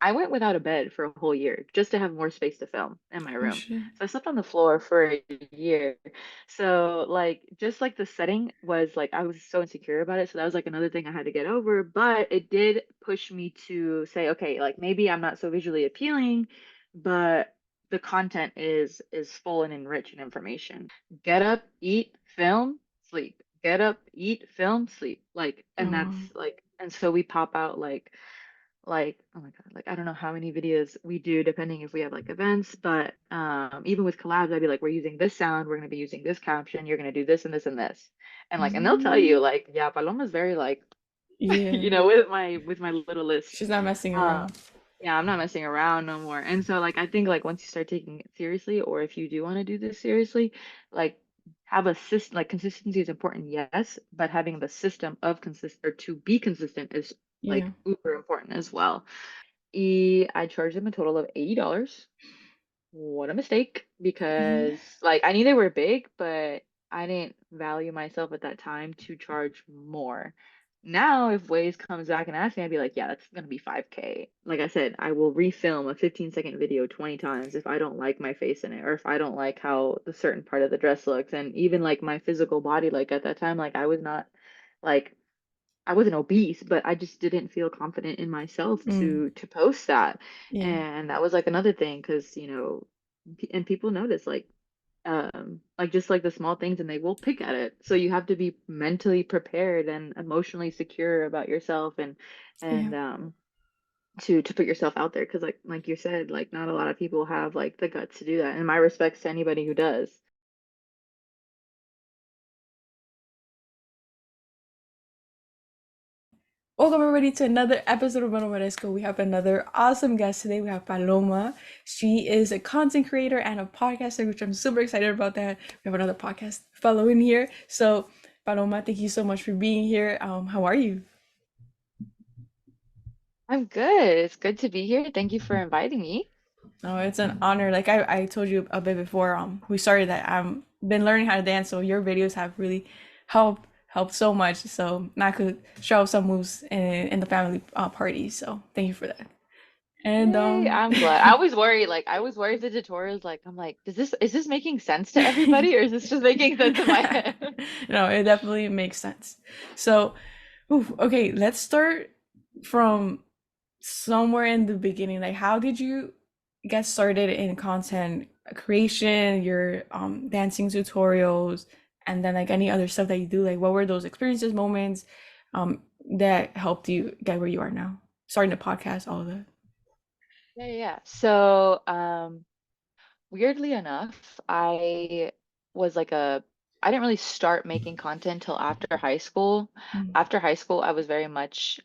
I went without a bed for a whole year just to have more space to film in my Oh room. shit. So I slept on the floor for a year. So like just like the setting was like I was so insecure about it. So that was like another thing I had to get over. But it did push me to say, okay, like maybe I'm not so visually appealing, but the content is full and enriched in information. Get up, eat, film, sleep. Get up, eat, film, sleep. Like, and that's Um, like, and so we pop out like oh my God, like I don't know how many videos we do depending if we have like events, but even with collabs, I'd be like, we're using this sound, we're gonna be using this caption, you're gonna do this and this and this. And like and they'll tell you mm, like, yeah, Paloma's very like yeah. with my little list. She's not messing Uh around. yeah, I'm not messing around no more. And so like I think like once you start taking it seriously, or if you do want to do this seriously, like have a system like consistency is important, yes, but having the system of consist or to be consistent is Yeah. like uber important as well. I charged them a total of $80. What a mistake Yeah. because like I knew they were big, but I didn't value myself at that time to charge more. Now, if Waze comes back and asks me, I'd be like, yeah, that's gonna be 5K. Like I said, I will refilm a 15-second video 20 times if I don't like my face in it or if I don't like how the certain part of the dress looks. And even like my physical body, like at that time, like I was not like I wasn't obese, but I just didn't feel confident in myself Mm, to post that. yeah. And that was like another thing because, and people notice like just like the small things and they will pick at it. So you have to be mentally prepared and emotionally secure about yourself Yeah. and to put yourself out there because like you said, like not a lot of people have like the guts to do that. And my respects to anybody who does. Welcome everybody to another episode of Monomaresco. We have another awesome guest today. We have Paloma. She is a content creator and a podcaster, which I'm super excited about that. We have another podcast following here. So Paloma, thank you so much for being here. How are you? I'm good. It's good to be here. Thank you for inviting me. Oh, it's an honor. Like I told you a bit before we started that I've been learning how to dance, so your videos have really helped so much. So I could show some moves in the family party. So thank you for that. And Yay, I'm glad. I always worry the tutorials, like, I'm like, is this making sense to everybody or is this just making sense in my head? no, it definitely makes sense. So, oof, okay, let's start from somewhere in the beginning. Like, how did you get started in content creation, your dancing tutorials, and then like any other stuff that you do? Like, what were those experiences, moments, that helped you get where you are now? Starting a podcast, all of that. Yeah, yeah. Yeah. So, weirdly enough, was like a, I didn't really start making content till after high school. Mm. After high school, I was very much,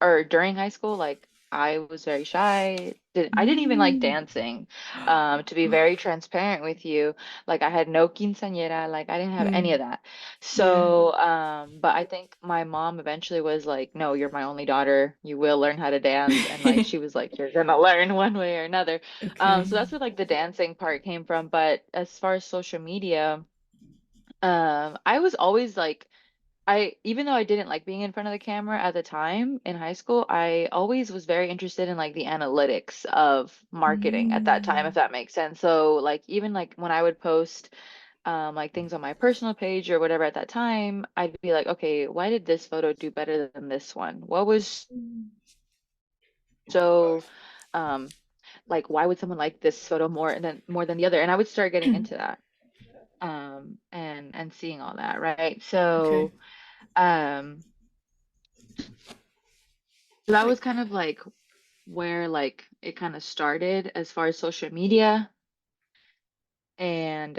or during high school, like I was very shy. I didn't even like Mm. dancing. To be very transparent with you, like I had no quinceañera, like I didn't have any Mm. of that. Yeah. So, but I think my mom eventually was like, no, you're my only daughter. You will learn how to dance. And like she was like, you're gonna learn one way or another. Okay. So that's where like the dancing part came from. But as far as social media, I was always like, even though I didn't like being in front of the camera at the time in high school, I always was very interested in like the analytics of marketing at that time, if Mm. that makes sense. So like even like when I would post like things on my personal page or whatever at that time, I'd be like, okay, why did this photo do better than this one? What was so um like why would someone like this photo more than the other? And I would start getting into that and seeing all that, right? Okay. Um so that Like, was kind of like where like it kind of started as far as social media and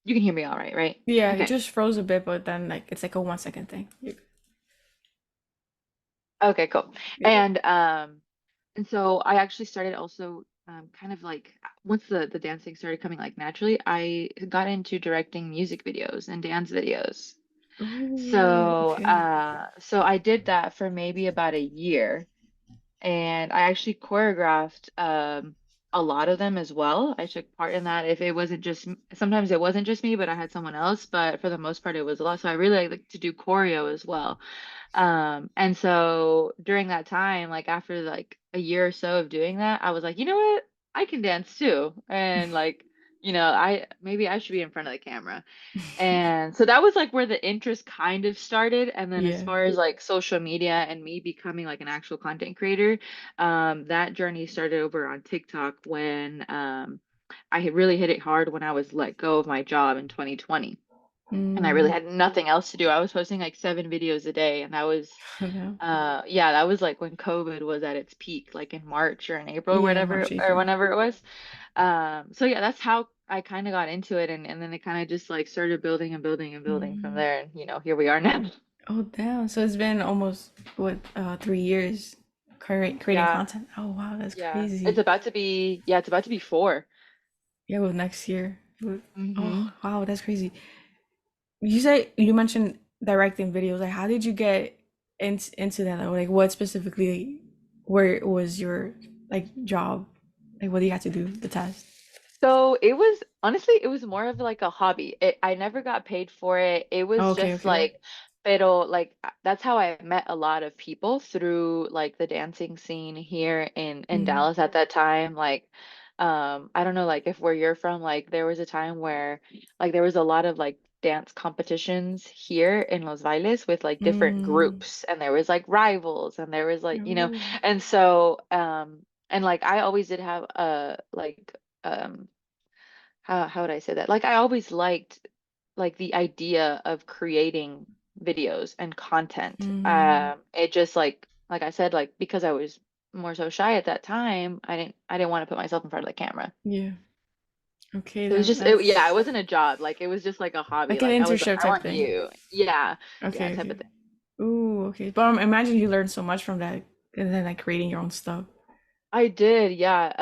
you can hear me all right, right? yeah, it Okay. just froze a bit, but then like it's like a 1 second thing. Okay, cool. Yeah. And so I actually started also kind of like once the dancing started coming like naturally, I got into directing music videos and dance videos. Oh, So okay. so I did that for maybe about a year and I actually choreographed. a lot of them as well. I took part in that. If it wasn't just, sometimes it wasn't just me, but I had someone else. But for the most part, it was a lot. So I really like to do choreo as well. And so during that time, like after like a year or so of doing that, I was like, you know what? I can dance too. And like, I maybe I should be in front of the camera. And so that was like where the interest kind of started. And then as Yeah. far as like social media and me becoming like an actual content creator, that journey started over on TikTok when I had really hit it hard when I was let go of my job in 2020. And I really Mm. had nothing else to do. I was posting like 7 videos a day, and that was No. yeah, that was like when COVID was at its peak, like in March or in April, Yeah, whatever March or 18th. whenever it was. So yeah, that's how I kind of got into it, and then it kind of just like started building and building and building from Mm. there, and here we are now. Oh, damn. So it's been almost, what, 3 years creating Yeah, content? Oh, wow, that's yeah. It's crazy. about to be, yeah, it's about to be 4. Yeah, well, next year. Oh, Hmm. wow, that's crazy. You mentioned directing videos. Like, how did you get into that? Like, what specifically, where was your like job? Like, what do you have to do? The test. So it was honestly, it was more of like a hobby. I never got paid for it. It Oh, was okay, just okay. like, pero like that's how I met a lot of people through like the dancing scene here in Mm. Dallas at that time. Like, I don't know, like if where you're from, like there was a time where like there was a lot of like dance competitions here in Los Bailes with like different Mm. groups, and there was like rivals, and there was like, Oh. and so and like I always did have a like um how would I say that? Like I always liked like the idea of creating videos and content. Mm. It just like I said, like because I was more so shy at that time, I didn't want to put myself in front of the camera. Yeah. Okay, So it was then just yeah, it that's wasn't a job. Like it was just like a hobby. like an Like I was like, internship I type want thing. you. Yeah. Yeah, Okay, type of okay. thing. Ooh, okay. But imagine you learned so much from that, and then like creating your own stuff. I did, yeah.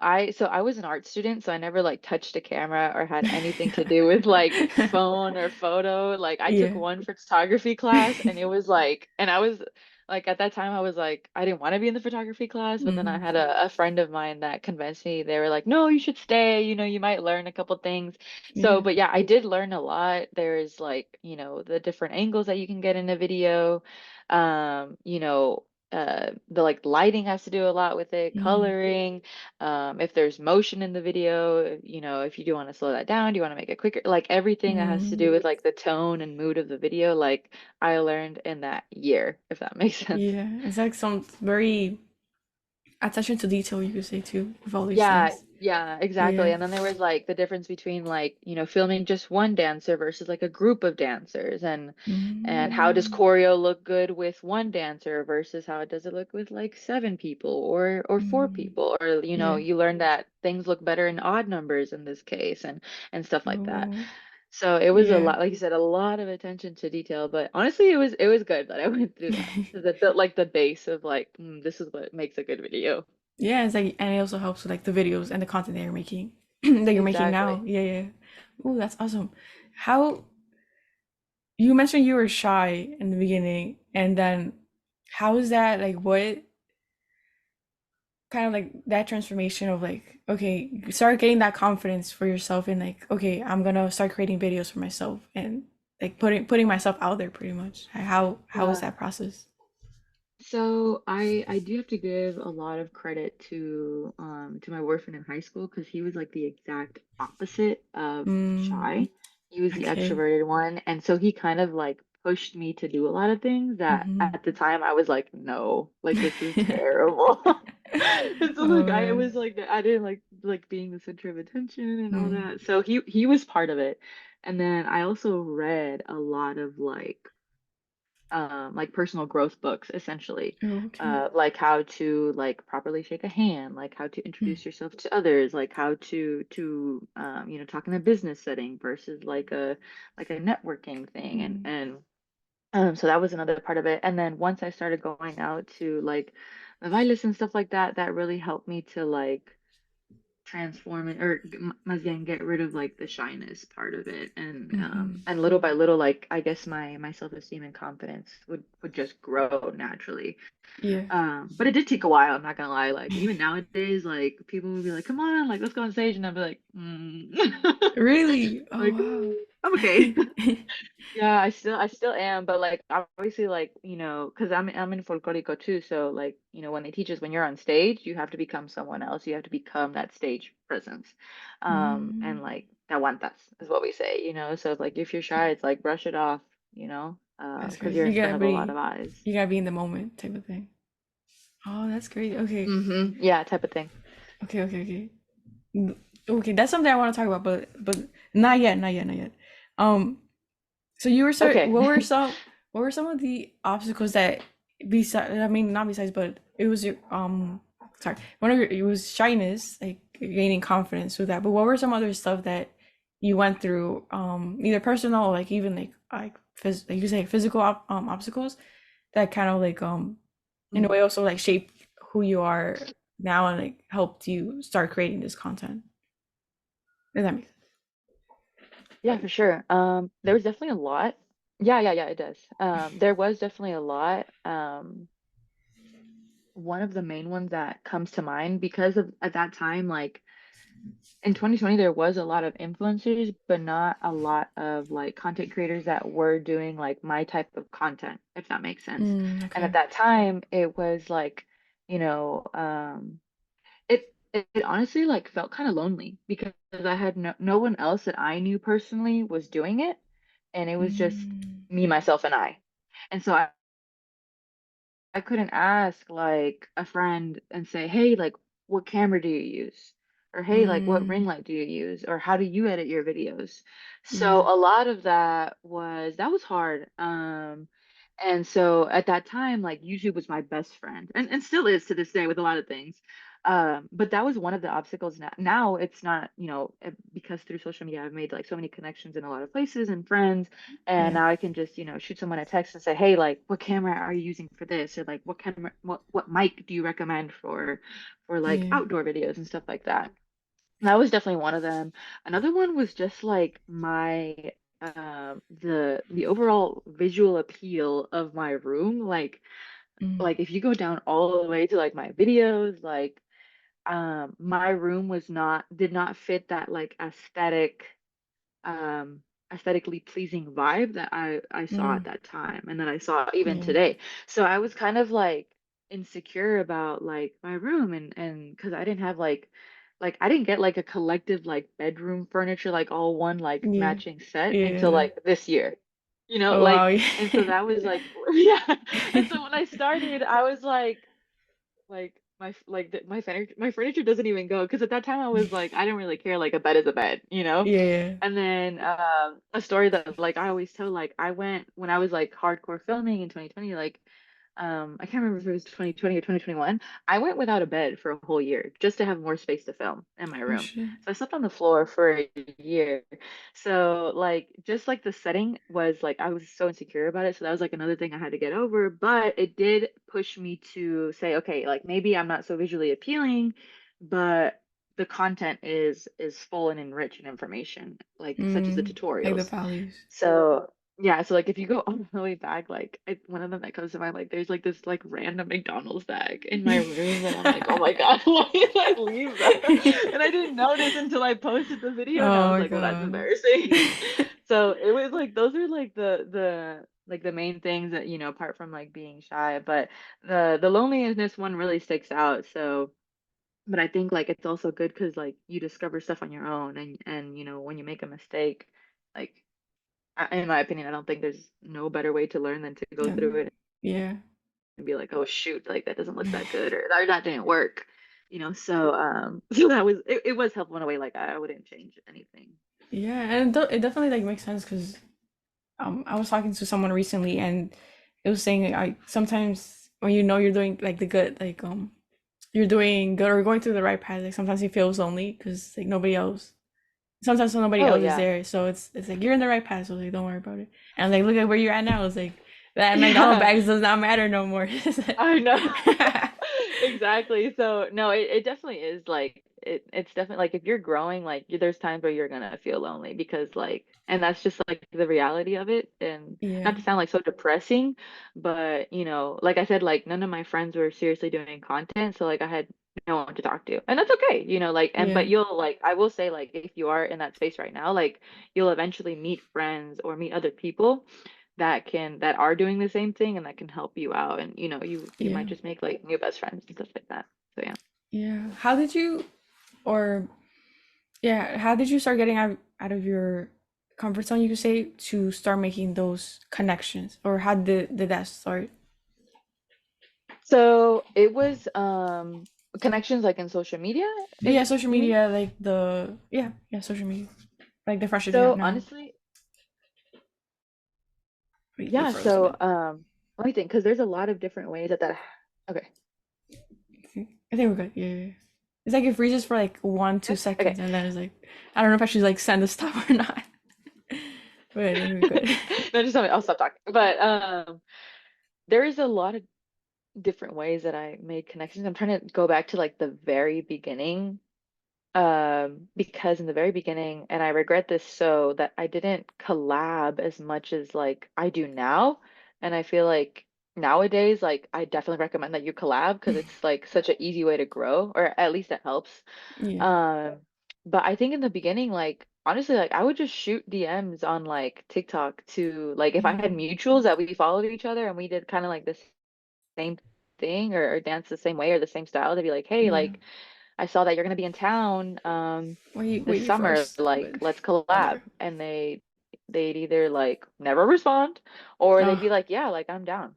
I was an art student, so I never like touched a camera or had anything to do with like phone or photo. Like I took Yeah. one photography class and it was like and I was like at that time I was like I didn't want to be in the photography class, but then I Mm. had a friend of mine that convinced me. They were like, "No, you should stay, you might learn a couple things." So, Yeah. but yeah, I did learn a lot. There's like, the different angles that you can get in a video. Um, you know, the like lighting has to do a lot with it, Mm. coloring, if there's motion in the video, if you do want to slow that down, do you want to make it quicker, like everything that has to Mm. do with like the tone and mood of the video, like I learned in that year, if that makes sense. Yeah. It's like some very attention to detail, you could say too, with all these Yeah, things. yeah, exactly. Yeah. And then there was like the difference between like, filming just one dancer versus like a group of dancers, and how does Mm. choreo look good with one dancer versus how does it look with like 7 people or four Mm. people, or Yeah. you learn that things look better in odd numbers in this case, and stuff like that. Oh. So it was a Yeah. lot, like you said, a lot of attention to detail, but honestly it was good that I went through that because it built like the base of like, this is what makes a good video. Yeah, it's like, and it also helps with like the videos and the content that you're making, that you're making now. Exactly. Yeah, yeah. Oh, that's awesome. How you mentioned you were shy in the beginning, and then how is that like? What kind of like that transformation of like, okay, you start getting that confidence for yourself, and like, okay, I'm gonna start creating videos for myself, and like putting myself out there pretty much. How was Yeah. that process? So I do have to give a lot of credit to my boyfriend in high school because he was like the exact opposite of Mm, shy. He was the okay. extroverted one, and so he kind of like pushed me to do a lot of things that Mm-hmm. at the time I was like, no, like this is terrible. And so Oh like I man. was like I didn't like being the center of attention and all Mm. that. So he was part of it. And then I also read a lot of like personal growth books essentially, Oh, okay. like how to like properly shake a hand, like how to Mm. introduce yourself to others, like how to talk in a business setting versus like a networking thing, and Mm. and so that was another part of it. And then once I started going out to like the bailes and stuff like that, that really helped me to like transform it, or again get rid of like the shyness part of it, Hmm. and little by little, like I guess my self-esteem and confidence would just grow naturally. Yeah. But it did take a while, I'm not gonna lie. Like even nowadays, like people would be like, "Come on, like let's go on stage," and I'd be like, Really? Oh like wow. I'm okay. Yeah, I still am, but like obviously like, because I'm in folklorico too, so like, when they teach us when you're on stage, you have to become someone else. You have to become that stage presence. Mm, And like te aguantas is what we say, So like if you're shy, it's like brush it off, that's because crazy. you're in front of a lot of eyes. You gotta be in the moment type of thing. Oh, that's great. Okay. Yeah, type of thing. Okay, okay, okay. Mm, okay, that's something I want to talk about, but not yet, not yet, not yet. Um, so you were sorry, Okay. what were some of the obstacles that besides, I mean, not besides, but it was your sorry, one of your, it was shyness, like gaining confidence with that. But what were some other stuff that you went through, either personal or like even like you say physical obstacles that kind of like in a way also like shaped who you are now and like helped you start creating this content. Does that make sense? Yeah, for sure. There was definitely a lot. Yeah, yeah, yeah, it does. There was definitely a lot. One of the main ones that comes to mind because of at that time, like in 2020, there was a lot of influencers, but not a lot of like content creators that were doing like my type of content, if that makes sense. Mm, And at okay. that time, it was like, you know, um, it honestly like felt kind of lonely because I had no one else that I knew personally was doing it, and it was just Mm, me, myself, and I. And so I couldn't ask like a friend and say, "Hey, like what camera do you use?" Or "Hey, like what ring mm, light do you use?" Or "How do you edit your videos?" So yeah. a lot of that was hard. And so at that time, like YouTube was my best friend, and still is to this day with a lot of things. But that was one of the obstacles. Now it's not, because through social media I've made like so many connections in a lot of places and friends, and Yeah. now I can just, shoot someone a text and say, "Hey, like, what camera are you using for this?" Or like, what mic do you recommend for like Yeah. outdoor videos and stuff like that. That was definitely one of them. Another one was just like my the overall visual appeal of my room. Mm, Like if you go down all the way to like my videos, like my room did not fit that like um aesthetically pleasing vibe that I saw at mm, that time and that I saw even yeah. today. So I was kind of like insecure about like my room, and because I didn't have like I didn't get like a collective like bedroom furniture, like all one like Yeah. matching set until Yeah. like this year. Oh wow. Like, Yeah. and so that was like yeah. And so when I started, I was like my furniture doesn't even go, because at that time I was like I didn't really care, like a bed is a bed, Yeah. and then a story that like I always tell, like I went when I was like hardcore filming in 2020, like I can't remember if it was 2020 or 2021. I went without a bed for a whole year just to have more space to film in my Oh room. shit. So I slept on the floor for a year. So like just like the setting was like I was so insecure about it. So that was like another thing I had to get over. But it did push me to say, okay, like maybe I'm not so visually appealing, but the content is full and enriched in information, like such as the Mm, like the tutorials. values. So yeah, so like if you go all the way back, like one of them that comes to mind, like there's like this like random McDonald's bag in my room that I'm like, oh my God, why did I leave that? And I didn't notice until I posted the video, and I Oh was my like, well, that's God. embarrassing. So it was like those are like the main things that, apart from like being shy, but the loneliness one really sticks out. So but I think like it's also good because like you discover stuff on your own, and when you make a mistake, like in my opinion, I don't think there's no better way to learn than to go through And it yeah. and be like, oh shoot, like that doesn't look that good, or that didn't work. So so it was helpful in a way, like I wouldn't change anything. Yeah, and it definitely like makes sense because I was talking to someone recently and it was saying like sometimes when you know you're doing like the good like you're doing good or going through the right path, like sometimes it feels lonely because like nobody else, sometimes nobody Oh else is yeah. there, so it's like you're in the right path, so like don't worry about it. And like look at where you're at now. It's like that McDonald Yeah, bags does not matter no more. It's like- I know. Exactly. So no, it definitely is like it's definitely like if you're growing, like there's times where you're gonna feel lonely because like, and that's just like the reality of it. And Yeah. not to sound like so depressing, but like I said, like none of my friends were seriously doing content, so like I had no one to talk to, and that's okay, like, and Yeah. but you'll like I will say like if you are in that space right now, like you'll eventually meet friends or meet other people that are doing the same thing and that can help you out, and you Yeah. might just make like new best friends and stuff like that. So yeah. Yeah. How did you or yeah, how did you start getting out of your comfort zone, you could say, to start making those connections? Or how did that start? So it was connections like in social media, Yeah, is social you mean? media, like yeah, social media. Like the friendships you have So now. honestly, Wait, you yeah, froze a so bit. let me think, because there's a lot of different ways that okay. I think we're good. Yeah, yeah, yeah. It's like it freezes for like one, two Good? Okay. seconds, and then it's like I don't know if I should like send the stop or not. But I think we're good. No, just tell me, I'll stop talking. But there is a lot of different ways that I made connections. I'm trying to go back to like the very beginning. Because in the very beginning, and I regret this so that I didn't collab as much as like I do now. And I feel like nowadays, like I definitely recommend that you collab because it's like such an easy way to grow, or at least it helps. Yeah. Um, but I think in the beginning, like honestly, like I would just shoot DMs on like TikTok to like if I had Mm, mutuals that we followed each other and we did kind of like the same thing or dance the same way or the same style, to be like, hey, yeah. like I saw that you're gonna be in town Wait, this you summer, froze, like but let's oh, there. collab. And they'd either like never respond or they'd Oh, be like, yeah, like I'm down.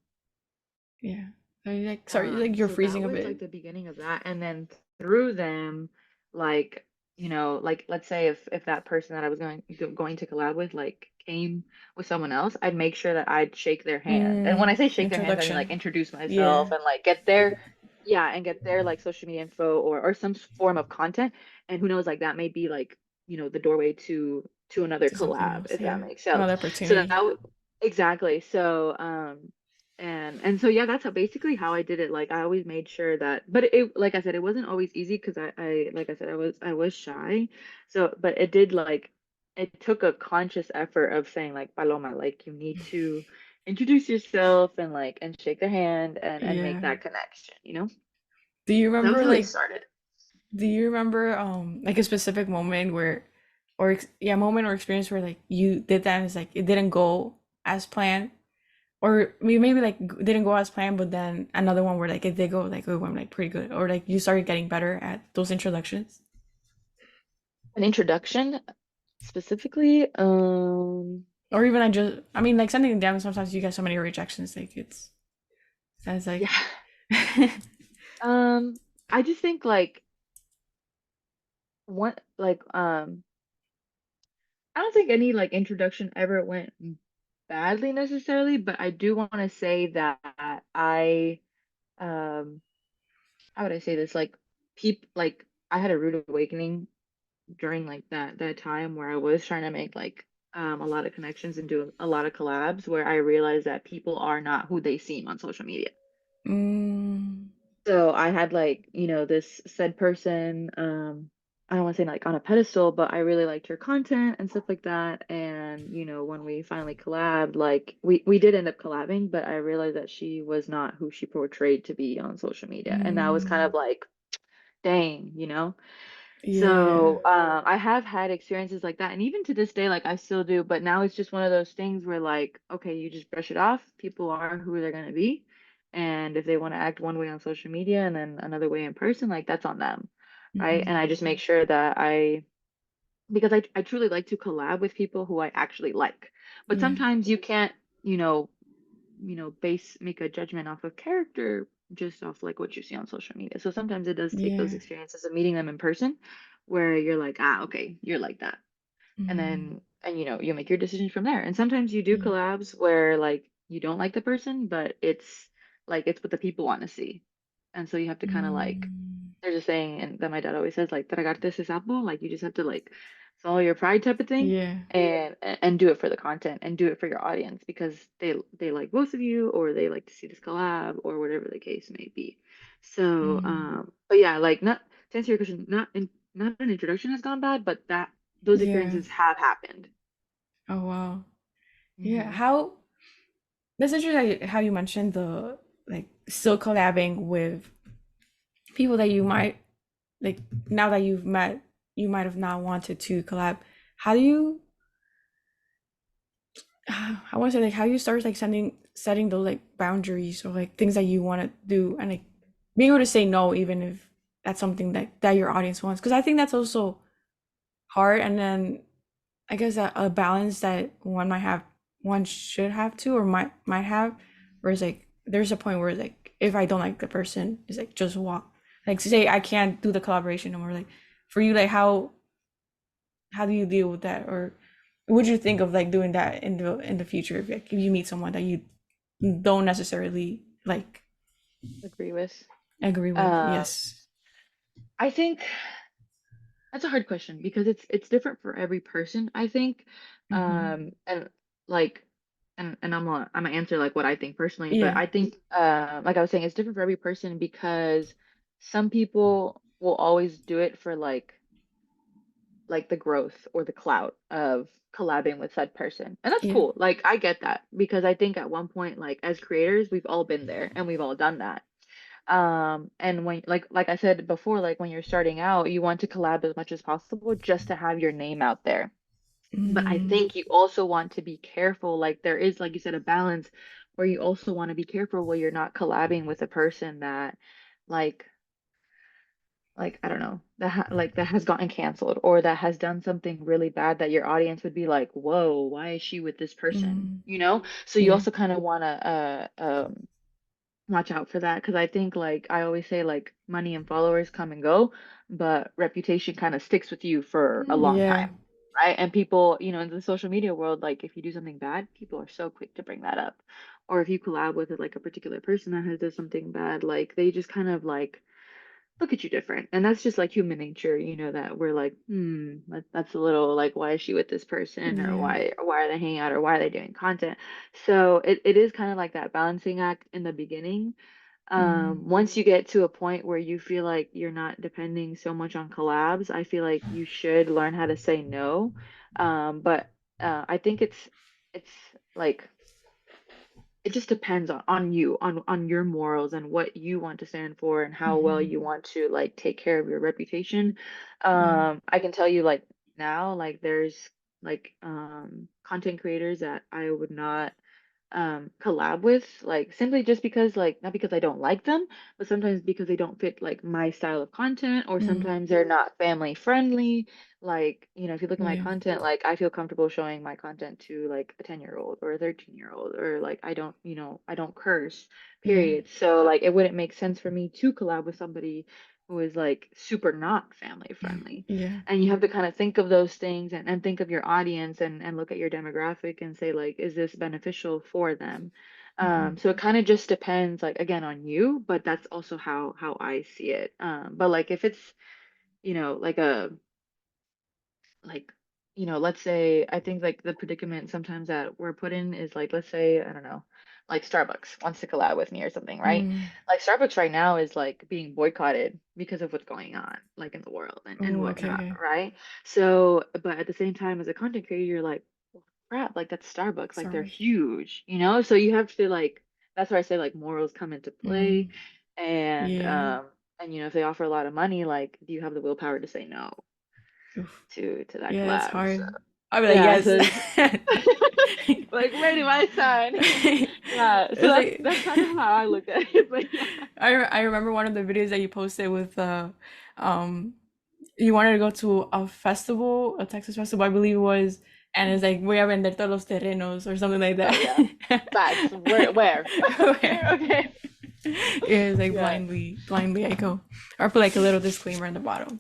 yeah. So you like sorry, like you're So that freezing a was bit. like the beginning of that. And then through them, like, like let's say if that person that I was going to collab with like came with someone else, I'd make sure that I'd shake their hand. And when I say shake their hands, I mean like Introduction. introduce myself Yeah. and like get their yeah, and get their like social media info or some form of content. And who knows, like that may be like, the doorway to another To something collab, else. if that Yeah. makes sense. Another So that opportunity. exactly. So and so yeah, that's basically how I did it. Like I always made sure that, but it like I said, it wasn't always easy because I like I said, I was shy. So but it did like it took a conscious effort of saying like Paloma, like you need to introduce yourself and like and shake their hand and make Yeah. that connection. Do you That was remember how it like started. do you remember like a specific moment where yeah, moment or experience where like you did that and it's like it didn't go as planned? Or maybe like didn't go as planned, but then another one where like it did go like it went like pretty good, or like you started getting better at those introductions, An introduction specifically, or even I mean like sending them down. Sometimes you get so many rejections, like it's like yeah. I just think like one like I don't think any like introduction ever went badly necessarily, but I do want to say that I um how would I say this? Like like I had a rude awakening during like that time where I was trying to make like a lot of connections and do a lot of collabs where I realized that people are not who they seem on social media. mm, So I had like, this said person, I don't want to say like on a pedestal, but I really liked her content and stuff like that. And, when we finally collabed, like we did end up collabing, but I realized that she was not who she portrayed to be on social media. And that was kind mm, of like, dang. yeah, So I have had experiences like that, and even to this day, like I still do. But now it's just one of those things where, like, okay, you just brush it off. People are who they're gonna be, and if they want to act one way on social media and then another way in person, like that's on them, right? And hmm, I just make sure that because I truly like to collab with people who I actually like. But yeah, sometimes you can't, you know, make a judgment off of character just off like what you see on social media. So sometimes it does take those yeah, experiences of meeting them in person where you're like, ah, okay, you're like that. And mm, then and you make your decisions from there. And sometimes you do yeah, collabs where like you don't like the person, but it's what the people want to see. And so you have to kind of like mm, there's a saying and that my dad always says like tragarte ese sapo, like you just have to like follow your pride type of thing yeah, and do it for the content and do it for your audience because they like both of you or they like to see this collab or whatever the case may be. So mm, but yeah, like not to answer your question, not in not an introduction has gone bad, but that those Yeah. experiences have happened. Oh wow. Yeah. Hmm. How that's interesting how you mentioned the like still collabing with people that you might like now that you've met, you might have not wanted to collab. How do you I want to say like how you start like setting those like boundaries or like things that you want to do and like being able to say no even if that's something that your audience wants because I think that's also hard and then I guess that a balance that one should have to or might have where it's like there's a point where it's like if I don't like the person it's like just walk like say I can't do the collaboration no more like for you like how do you deal with that or would you think of like doing that in the future if, like, if you meet someone that you don't necessarily like Agree with. agree with Um, yes I think that's a hard question because it's different for every person, I think. mm-hmm. And like and I'm gonna answer like what I think personally, but Yeah I think like I was saying, it's different for every person because some people will always do it for like the growth or the clout of collabing with said person. And that's yeah cool. Like I get that because I think at one point, like as creators, we've all been there and we've all done that. And when like I said before, like when you're starting out, you want to collab as much as possible just to have your name out there. But I mm, think you also want to be careful. Like there is, like you said, a balance where you also want to be careful where you're not collabing with a person that like I don't know, that has gotten canceled or that has done something really bad that your audience would be like, "Whoa, why is she with this person?" mm, You know? So you yeah also kind of want to watch out for that because I think like I always say like money and followers come and go, but reputation kind of sticks with you for a long yeah time, right? And people, in the social media world, like if you do something bad, people are so quick to bring that up. Or if you collab with like a particular person that has done something bad, like they just kind of like look at you different. And that's just like human nature, that we're like, that's a little like, why is she with this person? Or yeah why are they hanging out? Or why are they doing content? So it is kind of like that balancing act in the beginning. mm, Once you get to a point where you feel like you're not depending so much on collabs, I feel like you should learn how to say no. But I think it's like it just depends on you on your morals and what you want to stand for and how well mm-hmm. you want to like take care of your reputation. yeah I can tell you like now like there's like content creators that I would not collab with, like simply just because like not because I don't like them, but sometimes because they don't fit like my style of content, or mm, sometimes they're not family friendly. Like, if you look at my yeah content, like I feel comfortable showing my content to like a 10-year-old or a 13-year-old, or like I don't curse, yeah period. So like it wouldn't make sense for me to collab with somebody who is like super not family friendly. yeah And you have to kind of think of those things, and think of your audience, and look at your demographic and say like, is this beneficial for them? mm-hmm. So it kind of just depends, like again, on you, but that's also how I see it. But like if it's, like a like let's say, I think like the predicament sometimes that we're put in is like, let's say, I don't know, like Starbucks wants to collab with me or something, right? mm. Like Starbucks right now is like being boycotted because of what's going on like in the world and Oh okay whatnot, okay right? So but at the same time, as a content creator, you're like, well, crap, like that's Starbucks, like they're sorry huge, so you have to like, that's where I say like morals come into play. mm, and yeah um and if they offer a lot of money, like, do you have the willpower to say no Oof. to that Yeah it's collab? So hard I'll be like yeah, yes so like ready my sign. Yeah, so it's that's kind of like how I look at it. But yeah. I remember one of the videos that you posted with um you wanted to go to a festival, a Texas festival, I believe it was, and it's like voy a vender todos los terrenos or something like Oh yeah, that. facts. Where? Where? Okay. It was like Yeah. blindly I go, or put like a little disclaimer in the bottom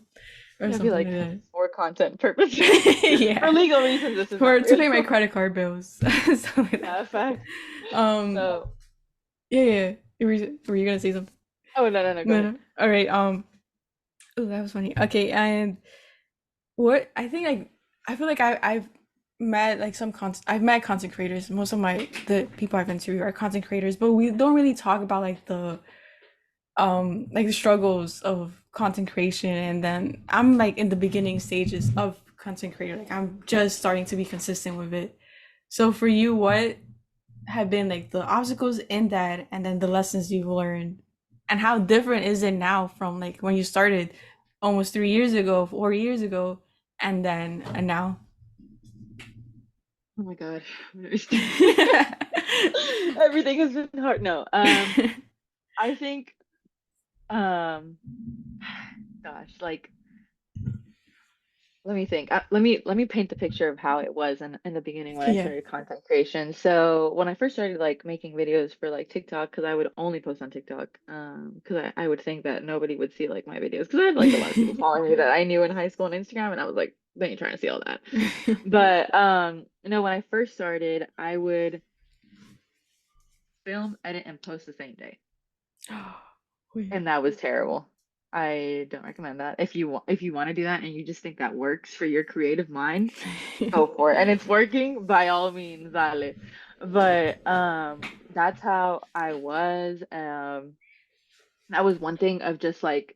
or Yeah, I feel something like like for content purposes, that. for Yeah, legal reasons, this is for not to real. pay my credit card bills, something like that. Yeah, facts. Um, So, yeah, yeah. Were you gonna say something? oh no, no, no, go No, ahead. no. All right. Oh, that was funny. Okay, and what I think I feel like I've met like I've met content creators. Most of the people I've interviewed are content creators, but we don't really talk about like like the struggles of content creation, and then I'm like in the beginning stages of content creator. Like I'm just starting to be consistent with it. So for you, what have been like the obstacles in that, and then the lessons you've learned, and how different is it now from like when you started almost 3 years ago, 4 years ago, and now? Oh my God. Everything has been hard. No, I think, um, gosh, like, let me think. Let me paint the picture of how it was in the beginning when I Yeah. started content creation. So when I first started like making videos for like TikTok, because I would only post on TikTok, because I would think that nobody would see like my videos, because I had like a lot of people following me that I knew in high school and Instagram, and I was like, they ain't trying to see all that. But when I first started, I would film, edit, and post the same day. Wait. And that was terrible. I don't recommend that. If you want to do that and you just think that works for your creative mind, go for it. And it's working, by all means, dale. But that's how I was. That was one thing of just like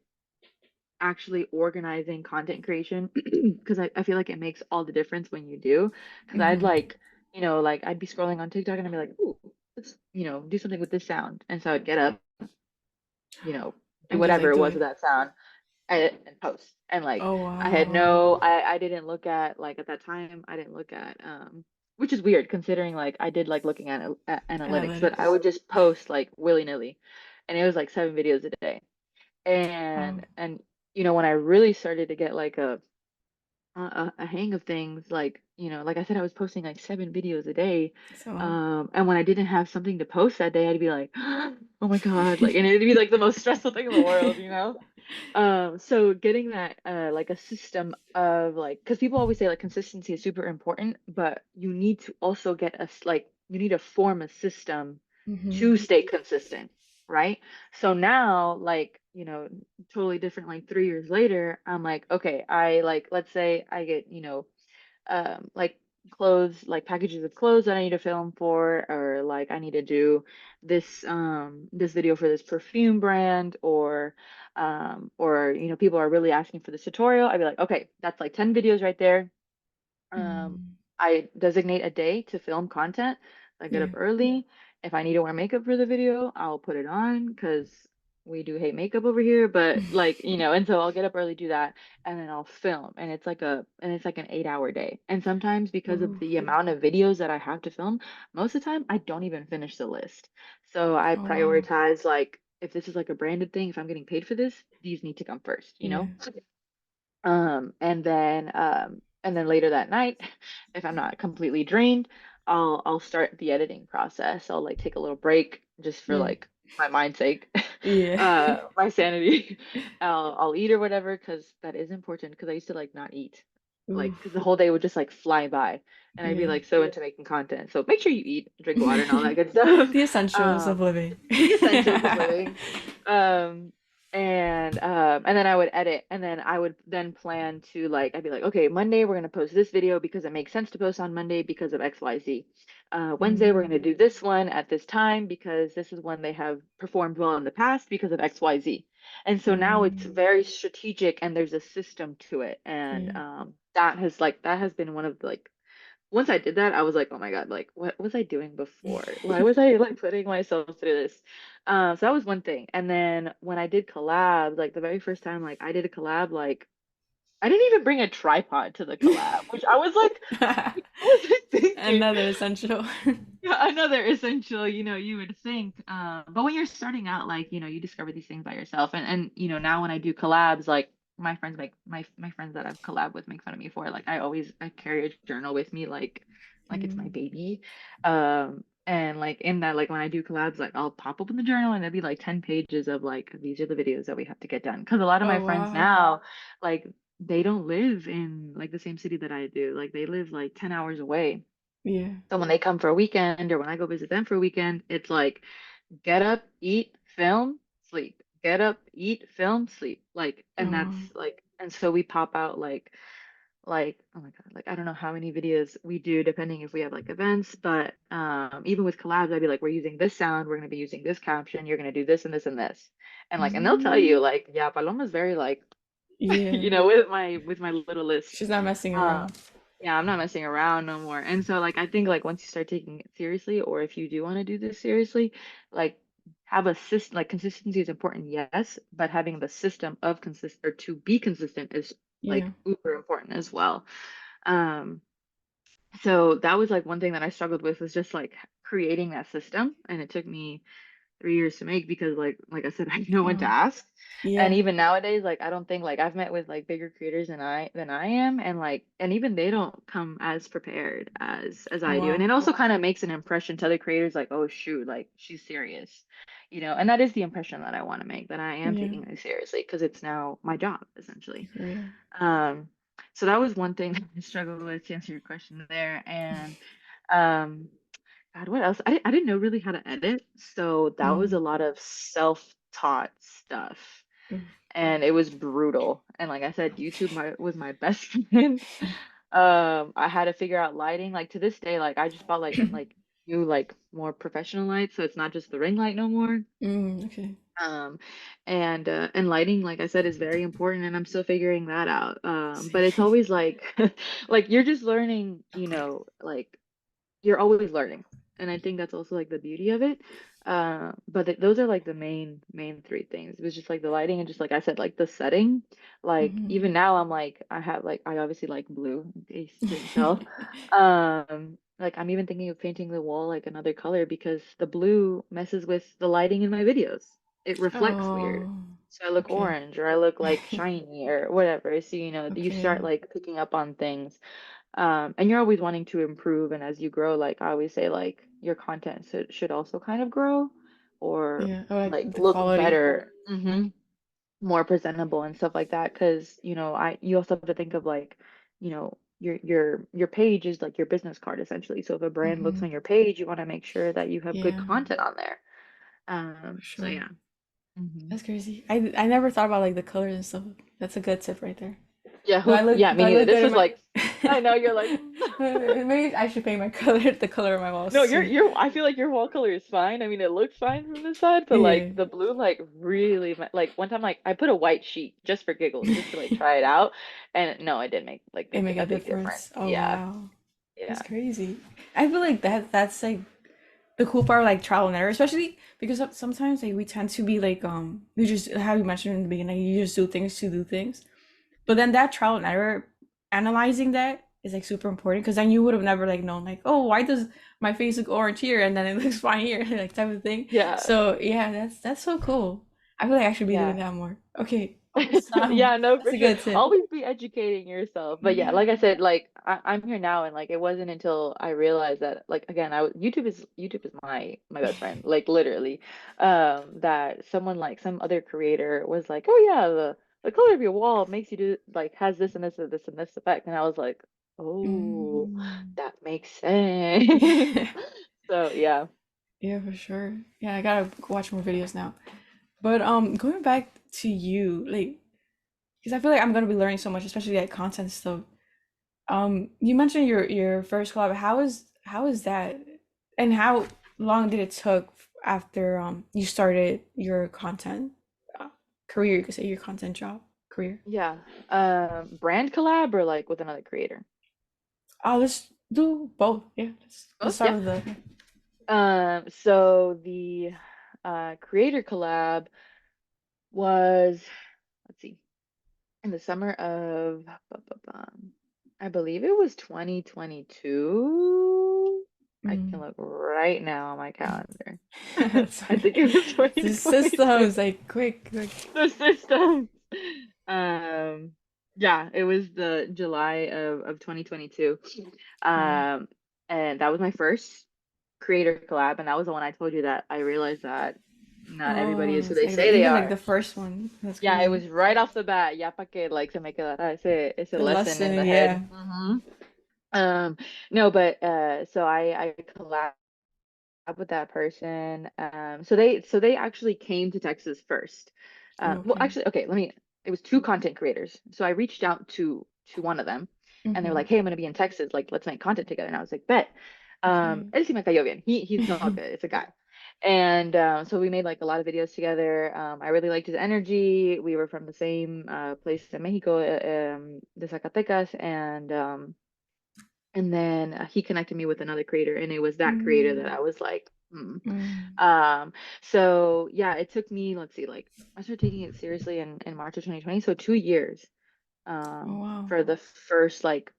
actually organizing content creation because I feel like it makes all the difference when you do. Because I'd Hmm. like, like I'd be scrolling on TikTok and I'd be like, ooh, let's, do something with this sound. And so I'd get up, you know, do And just whatever like it do was it. with that sound, edit and post. And like Oh I had wow. no, I didn't look at like at that time, I didn't look at which is weird considering like I did like looking at analytics, but I Analytics. would just post like willy-nilly. And it was like 7 videos a day. Wow. And when I really started to get like a hang of things, like like I said, I was posting like 7 videos a day. So And when I didn't have something to post that day, I'd be like, oh my God, like, and it'd be like the most stressful thing in the world. So getting that like a system of like, because people always say like consistency is super important, but you need to also you need to form a system hmm. to stay consistent, right? So now, like, totally different, like 3 years later, I'm like, okay, I like, let's say I get, like clothes, like packages of clothes that I need to film for, or like I need to do this video for this perfume brand, or people are really asking for this tutorial. I'd be like, okay, that's like 10 videos right there. um, Mm. I designate a day to film content. I get up Yeah. early. If I need to wear makeup for the video, I'll put it on because we do hate makeup over here. But like, and so I'll get up early, do that, and then I'll film. And it's like an 8-hour day. And sometimes because of Ooh. the amount of videos that I have to film, most of the time I don't even finish the list. So I Oh wow. prioritize like if this is like a branded thing, if I'm getting paid for this, these need to come first, you Yeah. know? And then later that night, if I'm not completely drained, I'll start the editing process. I'll like take a little break just for Yeah. like my mind's sake, Yeah. my sanity. I'll eat or whatever because that is important because I used to like not eat, like Ooh. because the whole day would just like fly by, and I'd be Yeah. like so into making content. So make sure you eat, drink water, and all that good stuff. The essentials of Um, living. the essentials of living. Um, and then I would edit, and then I would then plan to like I'd be like, okay, Monday we're gonna post this video because it makes sense to post on Monday because of XYZ. Wednesday we're Mm. gonna do this one at this time because this is when they have performed well in the past because of XYZ. And so now it's Mm. very strategic and there's a system to it. And Yeah. that has been one of the like once I did that, I was like, oh my God, like what was I doing before? Why was I like putting myself through this? So that was one thing. And then when I did collabs, like the very first time like I did a collab, like I didn't even bring a tripod to the collab, which I was like, what was I thinking? Another essential. Yeah, another essential, you would think. But when you're starting out, like, you discover these things by yourself. And now when I do collabs, like my friends make my friends that I've collabed with make fun of me for it. Like I carry a journal with me like it's my Mm. baby. And like in that, like when I do collabs, like I'll pop open the journal and it'll be like 10 pages of like these are the videos that we have to get done. Because a lot of Oh my friends wow. now, like they don't live in like the same city that I do. Like they live like 10 hours away. Yeah. So when they come for a weekend or when I go visit them for a weekend, it's like get up, eat, film, sleep. Get up, eat, film, sleep. Like, Oh and that's wow. like, and so we pop out like, oh my God, like I don't know how many videos we do depending if we have like events, but even with collabs, I'd be like, we're using this sound, we're gonna be using this caption, you're gonna do this and this and this. And like, and they'll tell you Mm, like, yeah, Paloma's very like, yeah. with my little list. She's not messing Uh, around. yeah, I'm not messing around no more. And so like I think like once you start taking it seriously, or if you do want to do this seriously, like have a system, like consistency is important, yes, but having the system of consist or to be consistent is Yeah. like uber important as well. Um, so that was like one thing that I struggled with was just like creating that system. And it took me 3 years to make because like I said, I had no one to Oh, ask. And yeah. even nowadays, like I don't think like I've met with like bigger creators than I am, and like and even they don't come as prepared as Oh, I do. And wow. it also kind of makes an impression to other creators like, oh shoot, like she's serious. And that is the impression that I want to make, that I am Yeah. taking this seriously because it's now my job essentially. Career. Um, so that was one thing that I struggled with to answer your question there. And um God, what else? I didn't know really how to edit, so that was Mm. a lot of self-taught stuff, Mm. and it was brutal. And like I said, YouTube was my best friend. I had to figure out lighting. Like to this day, like I just bought like new like more professional lights, so it's not just the ring light no more. Mm, okay. Um, and lighting, like I said, is very important, and I'm still figuring that out. But it's Same. always like like you're just learning, like you're always learning, and I think that's also like the beauty of it. But those are like the main three things. It was just like the lighting and just like I said, like the setting. Like Hmm. even now I'm like I obviously like blue in case you didn't tell. Like I'm even thinking of painting the wall like another color because the blue messes with the lighting in my videos. It reflects weird. Oh, So I look okay. orange or I look like shiny or whatever. So you start Okay. like picking up on things, and you're always wanting to improve. And as you grow, like I always say, like your content should also kind of grow or Yeah. Or like like the look quality. better, more presentable and stuff like that. Because you also have to think of like, your page is like your business card essentially. So if a brand looks Hmm. on your page, you want to make sure that you have good Yeah, content on there. for So sure. yeah. Hmm. That's crazy. I never thought about like the colors and stuff. That's a good tip right there. Yeah. Do I look Yeah. do Me I neither. look This good in was my like, I know you're like. maybe I should paint my color the color of my walls No, soon. I feel like your wall color is fine. I mean, it looks fine from the side, but like Yeah. the blue, like really, like one time, like I put a white sheet just for giggles, just to like try it out, and no, it didn't make like It make a a big difference. difference. Oh Yeah, wow. That's yeah, crazy. I feel like that's like the cool part of like trial and error, especially because sometimes like we tend to be like we just how you mentioned in the beginning, like, you just do things to do things. But then that trial and error, analyzing that is like super important because then you would have never like known like, oh, why does my face look orange here and then it looks fine here, like type of thing. yeah, So yeah, that's so cool. I feel like I should be doing yeah. that more. Okay, awesome. Yeah, no, That's for a sure. good tip. Always be educating yourself. But yeah, Yeah. like I said, like I'm here now, and like it wasn't until I realized that, like again, YouTube is my best friend, like literally. That someone like some other creator was like, oh yeah, the color of your wall makes you do like has this and this and this and this effect, and I was like, oh, Mm. that makes sense. So yeah, Yeah, for sure. Yeah, I gotta watch more videos now. But going back to you, like, because I feel like I'm gonna be learning so much, especially like content stuff. You mentioned your first collab. How is that, and how long did it took after you started your content uh, career? You could say your content job career. yeah. Brand collab or like with another creator? Oh, let's do both. Yeah, let's Both, start yeah. with the. So the creator collab was, let's see, in the summer of, I believe it was 2022. I can Mm. look right now on my calendar. That's I fine. think it was The 2022. systems like quick, quick. The system. Um, yeah, it was the July of 2022. Wow. Um, and that was my first creator collab, and that was the one I told you that I realized that not everybody is Oh, who it's they like say they even like are. the first one. That's Yeah, it crazy. was right off the bat. Ya pa que like se me quedara ese The lesson in lesson, the yeah. head. Um, no, but so I collabed with that person. So they actually came to Texas first. Oh, Well, okay. actually, okay, it was two content creators. So I reached out to one of them, And they were Mm-hmm. like, "Hey, I'm gonna be in Texas. Like, let's make content together." And I was like, "Bet." Okay. Él sí me cayó bien. He's all good. It's a guy. And so we made like a lot of videos together. I really liked his energy. We were from the same place in Mexico, de Zacatecas, and then he connected me with another creator, and it was that creator that Mm, I was like, hmm. mm. Um, so yeah, it took me, let's see, like I started taking it seriously in March of 2020, so 2 years Oh wow. for the first like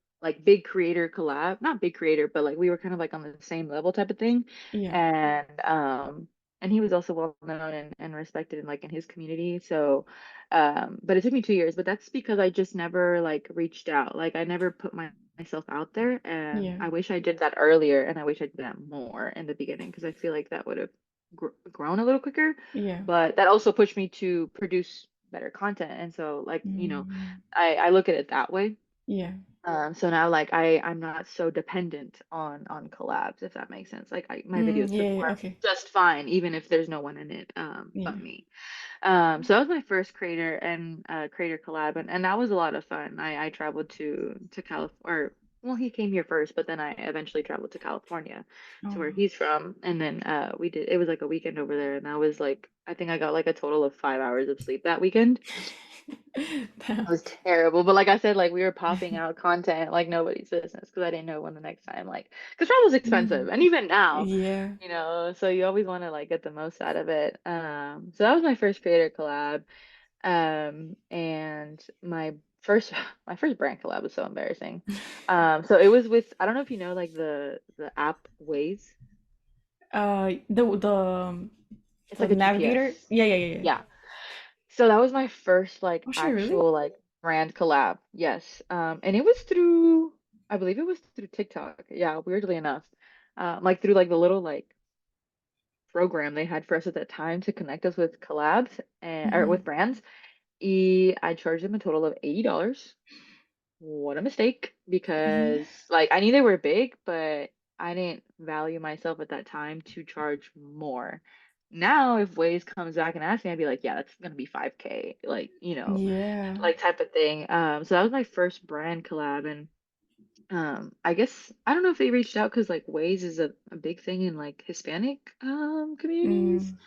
big creator collab, not big creator, but like we were kind of like on the same level type of thing. Yeah. And he was also well known and respected in like in his community. So but it took me 2 years, but that's because I just never like reached out. Like I never put myself out there, and Yeah. I wish I did that earlier, and I wish I did that more in the beginning because I feel like that would have grown a little quicker. Yeah. But that also pushed me to produce better content. And so like, Mm, I look at it that way. yeah. So now like I'm not so dependent on collabs, if that makes sense. Like my Mm, videos yeah, perform yeah. Okay. just fine even if there's no one in it but Yeah. me. So that was my first creator and creator collab, and that was a lot of fun. I traveled to California, or well, he came here first, but then I eventually traveled to California to where Oh. he's from, and then we did, it was like a weekend over there, and that was like, I think I got like a total of 5 hours of sleep that weekend. Damn. It was terrible. But like I said, like we were popping out content like nobody's business because I didn't know when the next time, like, because travel's expensive. Mm, And even now, yeah. so you always want to like get the most out of it. So that was my first creator collab. And first my first brand collab was so embarrassing. So it was with, I don't know if you know like the app Waze. It's The like a GPS. navigator. Yeah, yeah, yeah, yeah. Yeah. So that was my first like Oh shit, really? actual like brand collab. Yes. And it was through, I believe it was through TikTok. Yeah, weirdly enough. Like through like the little like program they had for us at that time to connect us with collabs and or Mm-hmm. with brands. I charged them a total of $80. What a mistake, Yeah. because like I knew they were big, but I didn't value myself at that time to charge more. Now, if Waze comes back and asks me, I'd be like, yeah, that's gonna be 5K, like, Yeah. like type of thing. So that was my first brand collab, and I guess I don't know if they reached out because like Waze is a big thing in like Hispanic communities. Mm,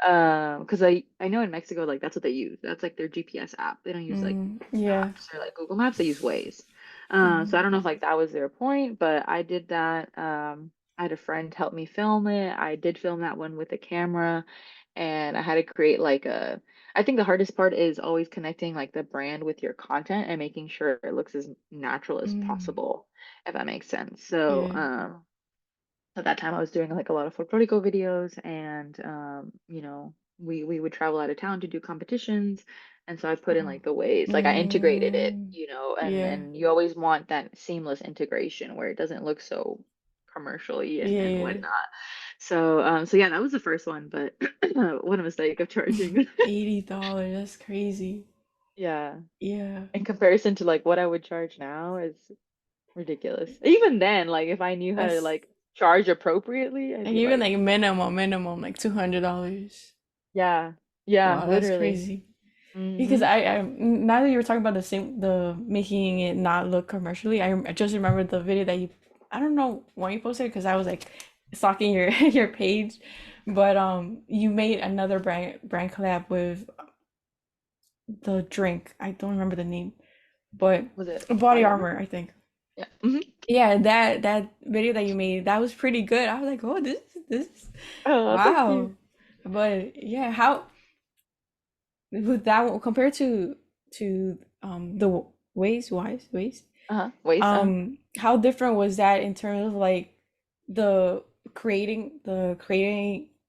Because I know in Mexico, like that's what they use. That's like their GPS app. They don't use like yeah. maps or like Google Maps. They use Waze. So I Mm, don't know if like that was their point, but I did that. I had a friend help me film it. I did film that one with a camera, and I had to create like a. I think the hardest part is always connecting like the brand with your content and making sure it looks as natural as mm, possible, if that makes sense. So, yeah. at that time I was doing like a lot of folklorico videos, and we would travel out of town to do competitions, and so I put in Oh. like the ways, like I integrated it, Mm, and yeah. you always want that seamless integration where it doesn't look so commercially Yeah, and yeah. whatnot. So yeah, that was the first one, but what a mistake of charging. $80. That's crazy. Yeah, Yeah. in comparison to like what I would charge now is ridiculous. Even then, like if I knew how to That's like charge appropriately, I'd like be even like, like minimum like $200. yeah, yeah, Wow, that's literally. crazy. Because Hmm. I now that you were talking about the making it not look commercially, I just remembered the video that you, I don't know when you posted because I was like stalking your your page, but you made another brand collab with the drink. I don't remember the name, but Was it Body body armor? Armor, I think. Yeah. Hmm. Yeah, that video that you made, that was pretty good. I was like, oh, this, Oh, thank you. wow. But yeah, how with that one compared to the ways, Waist. how different was that in terms of like the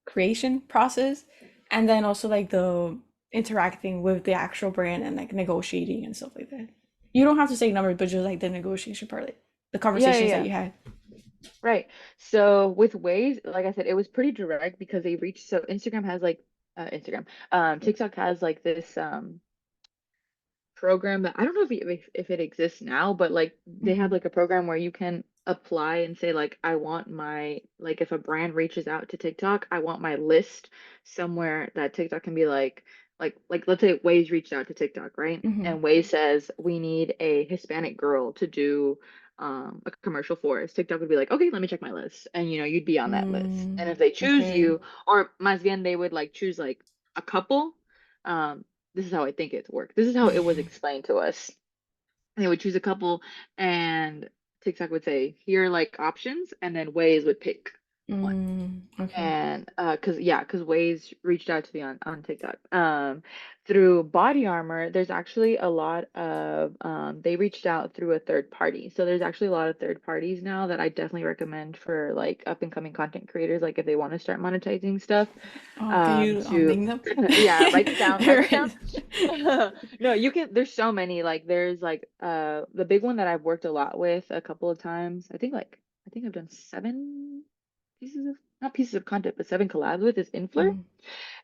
creation process, and then also like the interacting with the actual brand and like negotiating and stuff like that. You don't have to say numbers, but just like the negotiation part, like the Yeah, yeah, conversations that yeah. you had. Right. So with Waze, like I said, it was pretty direct because they reached. So Instagram has like Instagram. TikTok has like this program that I don't know if it exists now, but like they have Hmm. like a program where you can apply and say like I want my, like if a brand reaches out to TikTok, I want my list somewhere that TikTok can be like, like let's say Waze reached out to TikTok, right? Mm-hmm. And Waze says we need a Hispanic girl to do a commercial for us. TikTok would be like, okay, let me check my list, and you'd be on that list. And Mm, if they choose okay. you, or más bien they would like choose like a couple. Um, this is how I think it worked. This is how it was explained to us. They would choose a couple, and TikTok would say, here are like options, and then Waze would pick one. Okay. And cause Waze reached out to me on TikTok. Through Body Armor, there's actually a lot of they reached out through a third party. So there's actually a lot of third parties now that I definitely recommend for like up and coming content creators, like if they want to start monetizing stuff. Oh, can you To name them? yeah, write it down, write it down. Right. No, you can, there's so many. Like there's like the big one that I've worked a lot with a couple of times. I think I've done 7 pieces of not pieces of content, but 7 collabs with is Influr. Mm,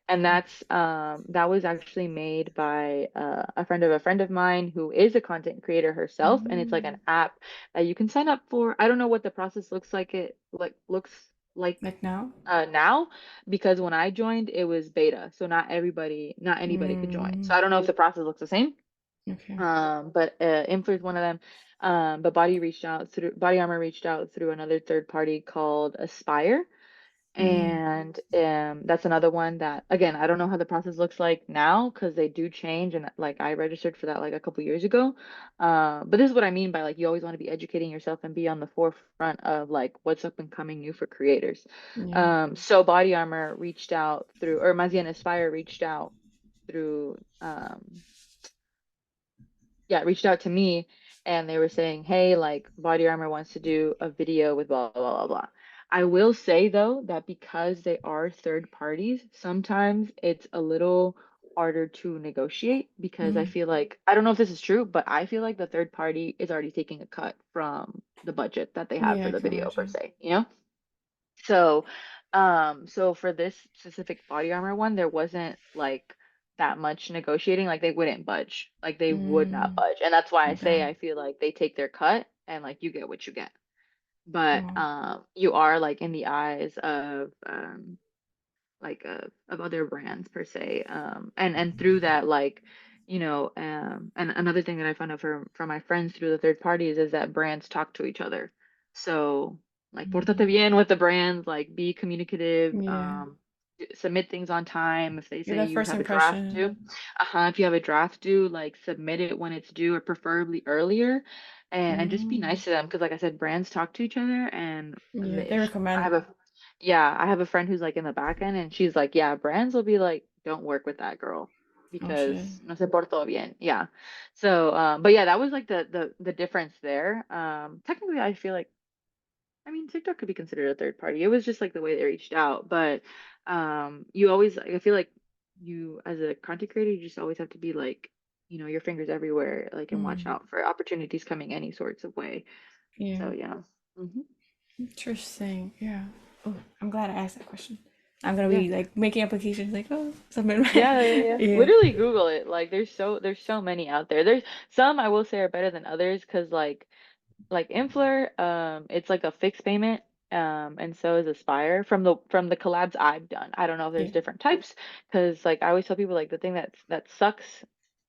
And okay. that was actually made by a friend of mine who is a content creator herself, and it's like an Mm, app that you can sign up for. I don't know what the process looks like like now? now, because when I joined it was beta, so not anybody could join. So Mm, I don't know if the process looks the same. okay. But Influ is one of them. But Body Armor reached out through another third party called Aspire, Mm, and that's another one that, again, I don't know how the process looks like now because they do change. And like I registered for that like a couple years ago. But this is what I mean by like you always want to be educating yourself and be on the forefront of like what's up and coming new for creators. yeah. So Body Armor reached out through, or Mazian Aspire reached out through yeah, reached out to me, and they were saying, hey, like Body Armor wants to do a video with blah, blah, blah, blah. I will say though that because they are third parties, sometimes it's a little harder to negotiate because I Mm, feel like, I don't know if this is true, but I feel like the third party is already taking a cut from the budget that they have yeah, for I the can video per imagine. se, you know? So, so for this specific Body Armor one, there wasn't like that much negotiating. Like they wouldn't budge. Like they would not Mm, budge. And that's why I say okay. I feel like they take their cut and like you get what you get. But Oh, you are like in the eyes of of other brands per se, and through that, like, and another thing that I found out from my friends through the third parties is that brands talk to each other. So like mm, portate bien with the brands, like be communicative, yeah. submit things on time. If they You're say that you first have a draft impression. due, if you have a draft due, like submit it when it's due or preferably earlier. And just be Mm, nice to them because like I said, brands talk to each other. And yeah, they this I recommend. have a yeah, I have a friend who's like in the back end, and she's like, yeah, brands will be like, don't work with that girl Oh because shit. no se portó bien. Yeah. So, but yeah, that was like the difference there. Technically, I feel like, I mean, TikTok could be considered a third party. It was just like the way they reached out, but you always, like, I feel like you as a content creator, you just always have to be like, your fingers everywhere, like, and watch Mm, out for opportunities coming any sorts of way. yeah. So yeah. Hmm. Interesting. Yeah. Oh, I'm glad I asked that question. I'm gonna Yeah. be like making applications like, oh, something. Yeah, yeah, yeah. Yeah. Literally Google it. Like there's so many out there. There's some I will say are better than others because like Influr, it's like a fixed payment, and so is Aspire from the collabs I've done. I don't know if Yeah. there's different types because like I always tell people like the thing that sucks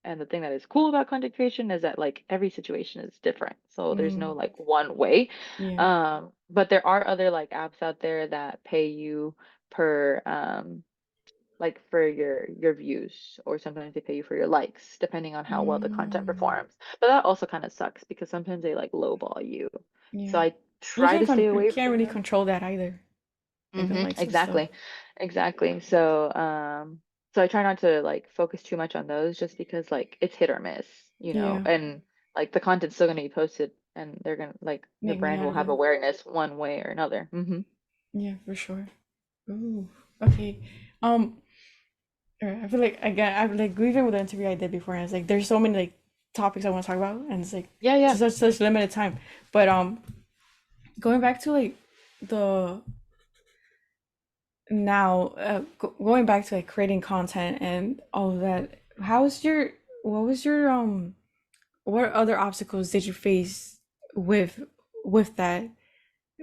and the thing that is cool about content creation is that like every situation is different. So there's no Mm, like one way. yeah. But there are other like apps out there that pay you per like for your views, or sometimes they pay you for your likes depending on how well the content Mm, performs, but that also kind of sucks because sometimes they like lowball you, so yeah. I You try can't to stay you away can't from really them. control that either. Like the likes and stuff. Exactly, exactly. So I try not to like focus too much on those just because like it's hit or miss, Yeah. and like the content's still going to be posted, and they're going to like the Make money brand out will of have it. awareness one way or another. Yeah, for sure. Ooh. Okay. Um. I feel like again, I like even with the interview I did before, and it's like there's so many like topics I want to talk about, and it's like Yeah, yeah. just such limited time. But going back to like the now going back to like creating content and all of that, how's your what was your what other obstacles did you face with that?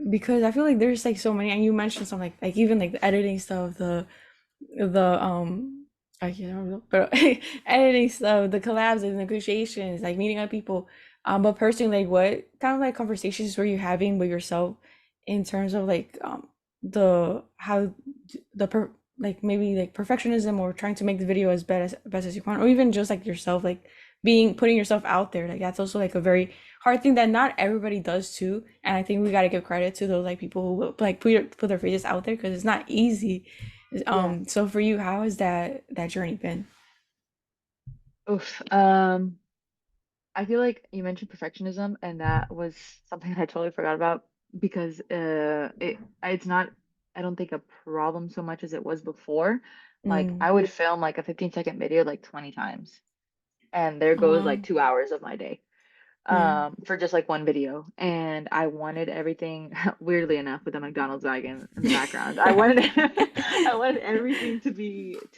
Because I feel like there's like so many, and you mentioned some like even like the editing stuff, the I can't remember. But editing stuff, the collabs, the negotiations, like meeting other people. But personally, like what kind of like conversations were you having with yourself in terms of like the how the like maybe like perfectionism or trying to make the video as best as you want, or even just like yourself, like being putting yourself out there. Like that's also like a very hard thing that not everybody does too. And I think we gotta give credit to those like people who will, like put their faces out there because it's not easy. Yeah. So for you, how has that journey been? Oof. I feel like you mentioned perfectionism, and that was something I totally forgot about because it's not, I don't think, a problem so much as it was before. Like Mm. I would film like a 15-second video like 20 times, and there Oh goes wow. like 2 hours of my day Yeah. for just like one video. And I wanted everything, weirdly enough, with the McDonald's wagon in the background. I wanted I wanted everything to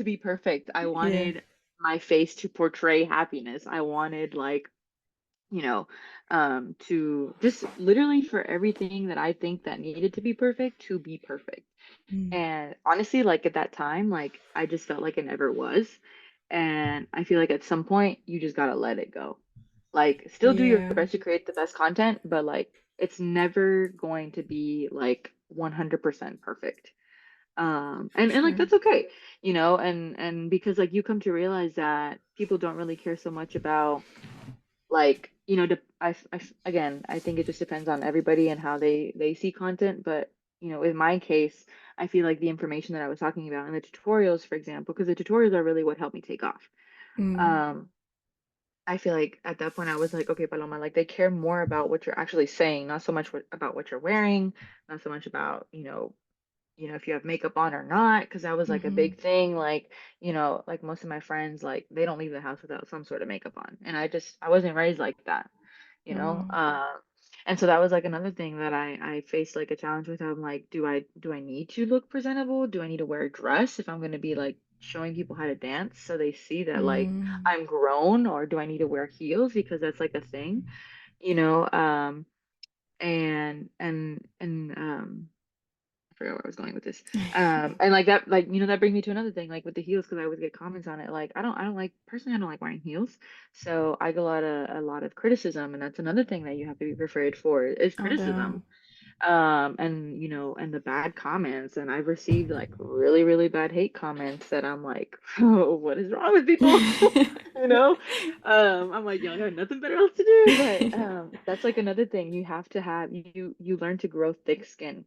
be perfect. I Yeah. wanted my face to portray happiness. I wanted like you know, to just literally for everything that I think that needed to be perfect to be perfect. Mm. And honestly, like at that time, like I just felt like it never was. And I feel like at some point you just gotta let it go. Like still do your Yeah. best to create the best content, but like it's never going to be like 100% perfect. And like Sure. that's okay, and because like you come to realize that people don't really care so much about like again, I think it just depends on everybody and how they see content, but in my case, I feel like the information that I was talking about in the tutorials, for example, because the tutorials are really what helped me take off. Mm. um I feel like at that point I was like, okay, Paloma, like they care more about what you're actually saying, not so much about what you're wearing, not so much about if you have makeup on or not, because that was like a Mm-hmm. big thing. Like, like most of my friends, like they don't leave the house without some sort of makeup on. And I wasn't raised like that, you know? Oh. And so that was like another thing that I faced like a challenge with. I'm like, do I need to look presentable? Do I need to wear a dress if I'm gonna be like showing people how to dance so they see that like Mm. I'm grown, or do I need to wear heels because that's like a thing, you know? And I forgot where I was going with this. And like that, like that brings me to another thing, like with the heels, because I always get comments on it. Like I don't like personally, I don't like wearing heels, so I get a lot of criticism, and that's another thing that you have to be prepared for is Oh criticism. damn. And the bad comments, and I've received like really really bad hate comments that I'm like, oh, what is wrong with people? You know, I'm like, y'all got nothing better else to do. But that's like another thing you have to have. You learn to grow thick skin,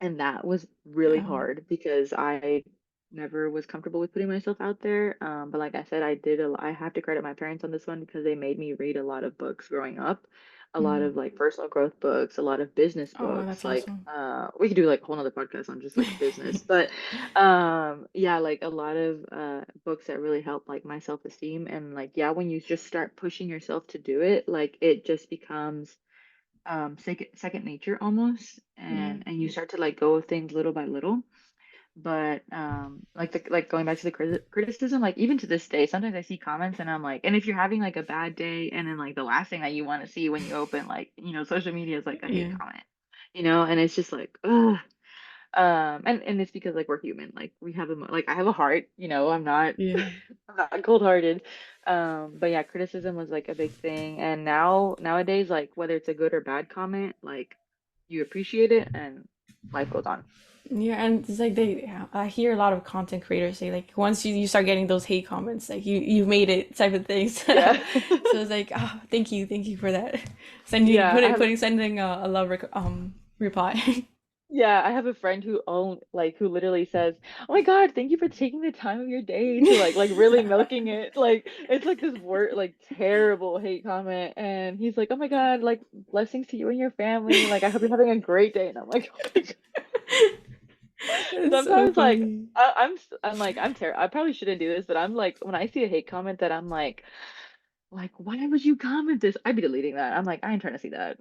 and that was really Oh. hard because I never was comfortable with putting myself out there. But like I said, I have to credit my parents on this one because they made me read a lot of books growing up, a lot Mm. of like personal growth books, a lot of business Oh, books. that's Like, awesome. we could do like a whole nother podcast on just like business, but yeah, like a lot of books that really help like my self-esteem. And like, yeah, when you just start pushing yourself to do it, like it just becomes second nature almost, Yeah. and you start to like go with things little by little. But like going back to the criticism, like even to this day sometimes I see comments and I'm like, and if you're having like a bad day, and then like the last thing that you want to see when you open like social media is like a hate Yeah. comment, and it's just like ugh. And it's because like we're human, like we have like I have a heart, I'm not Yeah. I'm not cold-hearted. But yeah, criticism was like a big thing. And nowadays, like whether it's a good or bad comment, like you appreciate it and life goes on. Yeah, and it's like I hear a lot of content creators say like once you start getting those hate comments, like you've made it type of things. Yeah. So it's like, oh, thank you for that. Sending Yeah, sending a love reply. yeah, I have a friend who literally says, "Oh my God, thank you for taking the time of your day to like really milking it." Like it's like this word like terrible hate comment, and he's like, "Oh my God, like blessings to you and your family. Like I hope you're having a great day." And I'm like, "Oh my It's so sometimes like funny. I'm like I'm terrible. I probably shouldn't do this, but I'm like when I see a hate comment that I'm like why would you comment this? I'd be deleting that. I'm like I ain't trying to see that.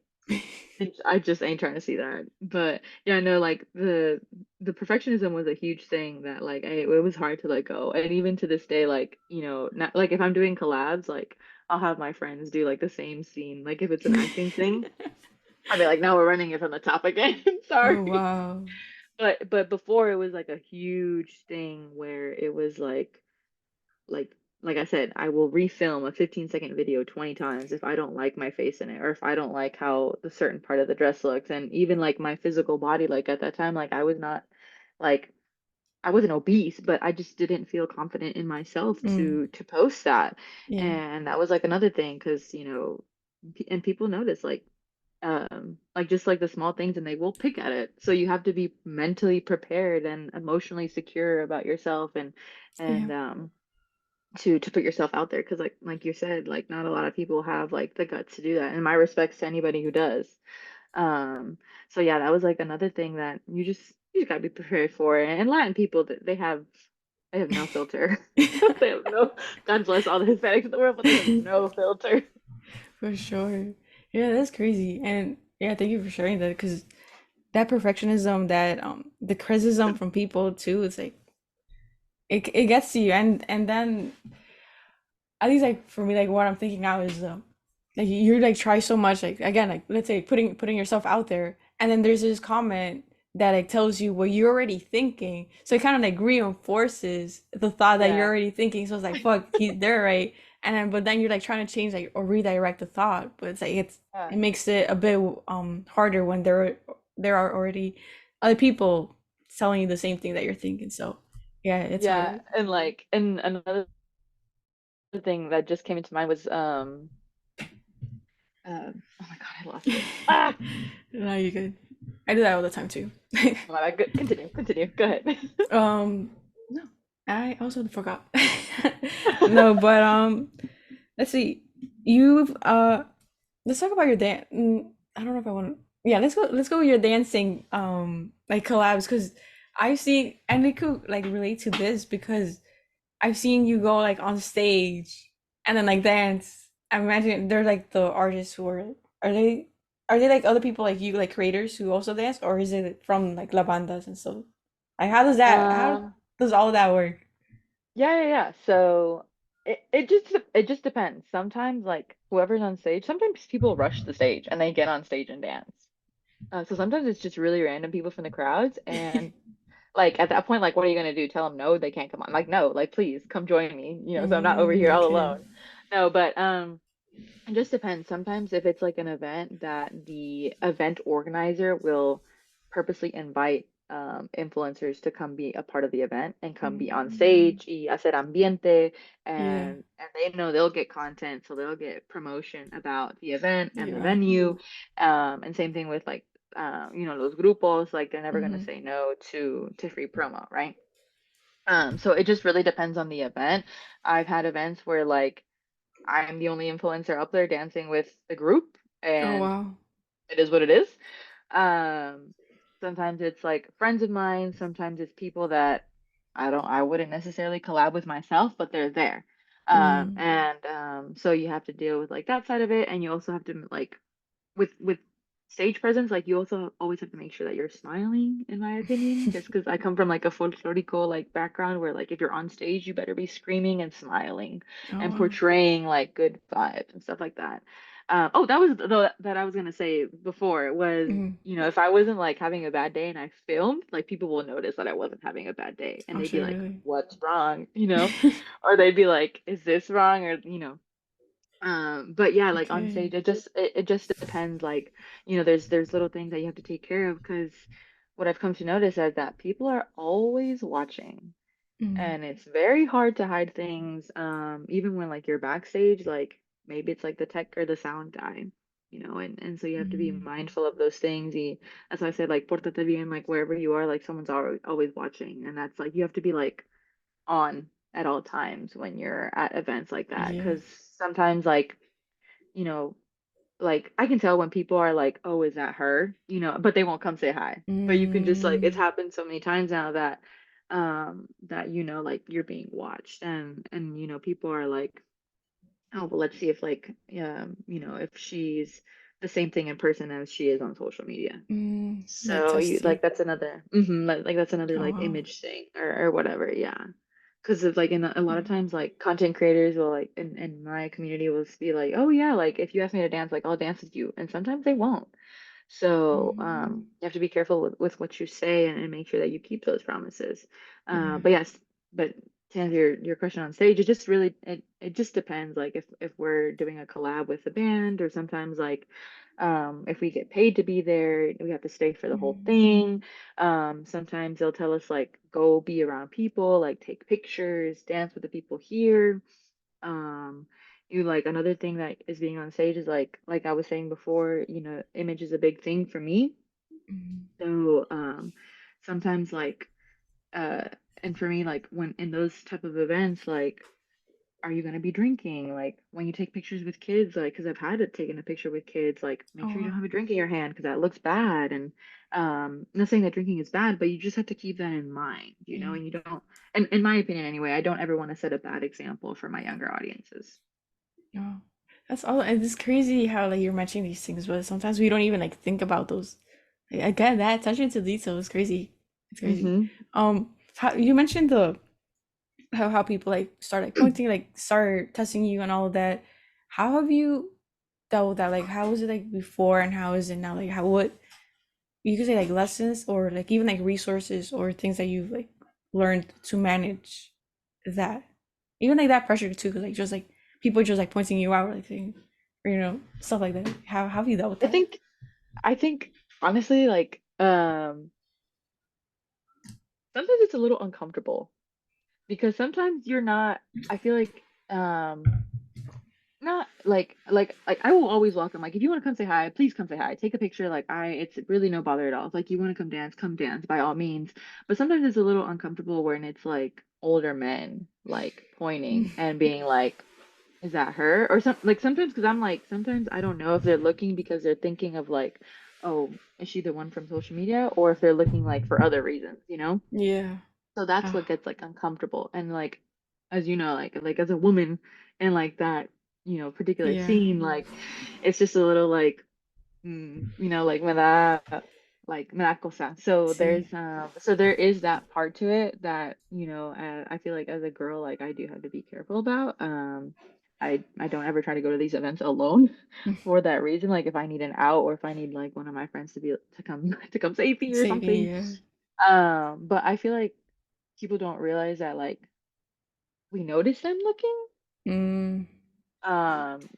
I just ain't trying to see that. But yeah, no, like the perfectionism was a huge thing that like it was hard to let go. And even to this day, like not like if I'm doing collabs, like I'll have my friends do like the same scene. Like if it's an acting thing, I'll be like, no, we're running it from the top again. Oh Sorry. wow. But before it was like a huge thing where it was like, like like I said, I will refilm a 15-second video 20 times if I don't like my face in it, or if I don't like how the certain part of the dress looks. And even like my physical body, like at that time, like I was not like I wasn't obese, but I just didn't feel confident in myself Mm, to post that. yeah. And that was like another thing, because and people notice like just like the small things, and they will pick at it. So you have to be mentally prepared and emotionally secure about yourself, Yeah. and to put yourself out there, because like you said, like not a lot of people have like the guts to do that. And my respects to anybody who does. um so yeah, that was like another thing that you just gotta be prepared for. And Latin people, they have no filter. They have no, God bless all the Hispanics in the world, but they have no filter. For sure. Yeah, that's crazy. And yeah, thank you for sharing that because that perfectionism, that the criticism from people too, it's like it gets to you, and then at least like for me, like what I'm thinking now is like you're like try so much, like again, like let's say putting yourself out there, and then there's this comment that like tells you what you're already thinking, so it kind of like reinforces the thought that you're Yeah. already thinking. So it's like fuck, they're right. And then but then you're like trying to change like or redirect the thought, but it's like Yeah. it makes it a bit harder when there are already other people telling you the same thing that you're thinking. So yeah, it's Yeah, hard. and another thing that just came into mind was oh my God, I lost it. Ah, No, you good. I do that all the time too. my bad. Continue. Go ahead. No, I also forgot. No, but let's see. You've let's talk about your dance. I don't know if I want to. Yeah, let's go with your dancing like collabs because I've seen and it could like relate to this because I've seen you go like on stage and then like dance. I imagine they're like the artists who are they are they like other people like you like creators who also dance or is it from like la bandas and stuff? Like how Um, does all of that work? yeah. So it just depends. Sometimes like whoever's on stage, sometimes people rush the stage and they get on stage and dance. So sometimes it's just really random people from the crowds, and like at that point, like what are you gonna do? Tell them no, they can't come on. Like no, like please come join me. So I'm not over here all Okay. alone. No, but it just depends. Sometimes if it's like an event that the event organizer will purposely invite influencers to come be a part of the event and come be on Mm, stage y hacer ambiente, yeah. and they know they'll get content, so they'll get promotion about the event and the Yeah. venue. And same thing with like those grupos, like they're never gonna Mm-hmm. say no to free promo, right? So it just really depends on the event. I've had events where like I'm the only influencer up there dancing with the group, Oh and wow. it is what it is. Um, Sometimes it's like friends of mine, sometimes it's people that I wouldn't necessarily collab with myself, but they're there. Mm. And So you have to deal with like that side of it, and you also have to like with stage presence, like you also always have to make sure that you're smiling, in my opinion, just because I come from like a folklorico like background where like if you're on stage, you better be screaming and smiling Oh and wow. portraying like good vibes and stuff like that. Oh, that was that I was gonna say before was, Mm-hmm. if I wasn't like having a bad day and I filmed, like people will notice that I wasn't having a bad day, and Oh they'd be shit, like, really? "What's wrong?" Or they'd be like, "Is this wrong?" Or but yeah, like on Okay. stage, it just depends. Like, there's little things that you have to take care of, because what I've come to notice is that people are always watching, Mm. and it's very hard to hide things. Even when like you're backstage, like maybe it's like the tech or the sound guy, and so you have to be Mm. mindful of those things. As I said, like portate bien, like wherever you are, like someone's always watching, and that's like you have to be like on at all times when you're at events like that, Yeah. because sometimes you know like I can tell when people are like, oh, is that her, but they won't come say hi. But you can just like, it's Mm. happened so many times now that like you're being watched, and people are like, oh, well, let's see if like if she's the same thing in person as she is on social media. Mm. Like So you testing. like that's another like that's another Oh like wow. image thing, or whatever, yeah. Because of like in a lot of times like content creators will like in my community will just be like, oh yeah, like if you ask me to dance, like I'll dance with you, and sometimes they won't. So Mm. you have to be careful with what you say, and make sure that you keep those promises. Yeah. But yes, but to answer your question on stage, it just depends. Like if we're doing a collab with a band, or sometimes like if we get paid to be there, we have to stay for the whole Mm, thing. Sometimes they'll tell us like go be around people, like take pictures, dance with the people here. Um, you like another thing that is being on stage is like I was saying before, image is a big thing for me. mm, So sometimes like uh and for me like when in those type of events like are you going to be drinking like when you take pictures with kids like because I've had it taken a picture with kids like make oh sure you wow. don't have a drink in your hand because that looks bad and not saying that drinking is bad but you just have to keep that in mind Mm, and you don't and in my opinion anyway I don't ever want to set a bad example for my younger audiences. yeah. That's all. And it's crazy how like you're mentioning these things, but sometimes we don't even like think about those. Like, again, that attention to detail is crazy. It's crazy. Mm-hmm. How, you mentioned the how people like start like pointing, like start testing you and all of that. How have you dealt with that? Like, how was it like before, and how is it now? Like, how what you could say like lessons or like even like resources or things that you've like learned to manage that, even like that pressure too, because like just like people just like pointing you out, like saying, or, stuff like that. How have you dealt with I that? think I think honestly like sometimes it's a little uncomfortable because sometimes you're not I feel like not like I will always welcome like if you want to come say hi please come say hi take a picture like I it's really no bother at all it's like you want to come dance by all means but sometimes it's a little uncomfortable when it's like older men like pointing and being like is that her or some like sometimes because I'm like sometimes I don't know if they're looking because they're thinking of like oh is she the one from social media or if they're looking like for other reasons. Yeah. So that's what Ah, gets like uncomfortable. And like as you know, like as a woman in like that, particular yeah. scene, like it's just a little like like me da cosa. So See. there is that part to it that, I feel like as a girl, like I do have to be careful about. I don't ever try to go to these events alone for that reason. Like if I need an out or if I need like one of my friends to come to come save me or Saving, something. yeah. But I feel like people don't realize that like we notice them looking Mm,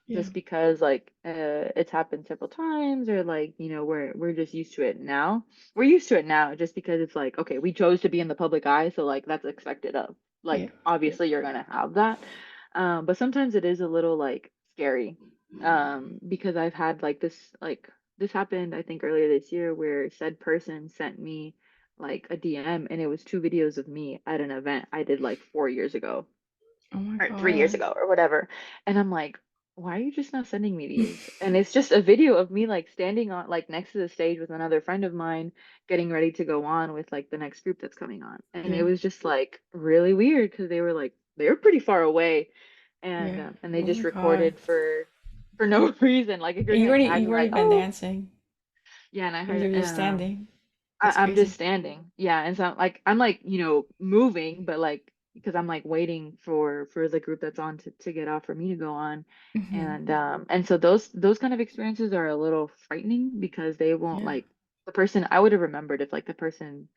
yeah. just because like it's happened several times or like we're just used to it now we're used to it now just because it's like okay we chose to be in the public eye so like that's expected of Yeah. like obviously you're gonna have that but sometimes it is a little like scary because I've had like this happened I think earlier this year where said person sent me like a DM and it was two videos of me at an event I did like 4 years ago Oh my or 3 years God. ago or whatever. And I'm like, why are you just not sending me these? And it's just a video of me like standing on like next to the stage with another friend of mine getting ready to go on with like the next group that's coming on. And it Yeah. was just like really weird because they were pretty far away Yeah. and they Oh just my God. recorded for no reason. Like if you're And gonna tag you me already like, been oh dancing. yeah, and I Or you're heard just standing. That's I'm just crazy. standing. Yeah, and so like I'm like, moving, but like because I'm like waiting for the group that's on to get off for me to go on. Mm-hmm. And so those kind of experiences are a little frightening because they won't Yeah. like the person I would have remembered if like the person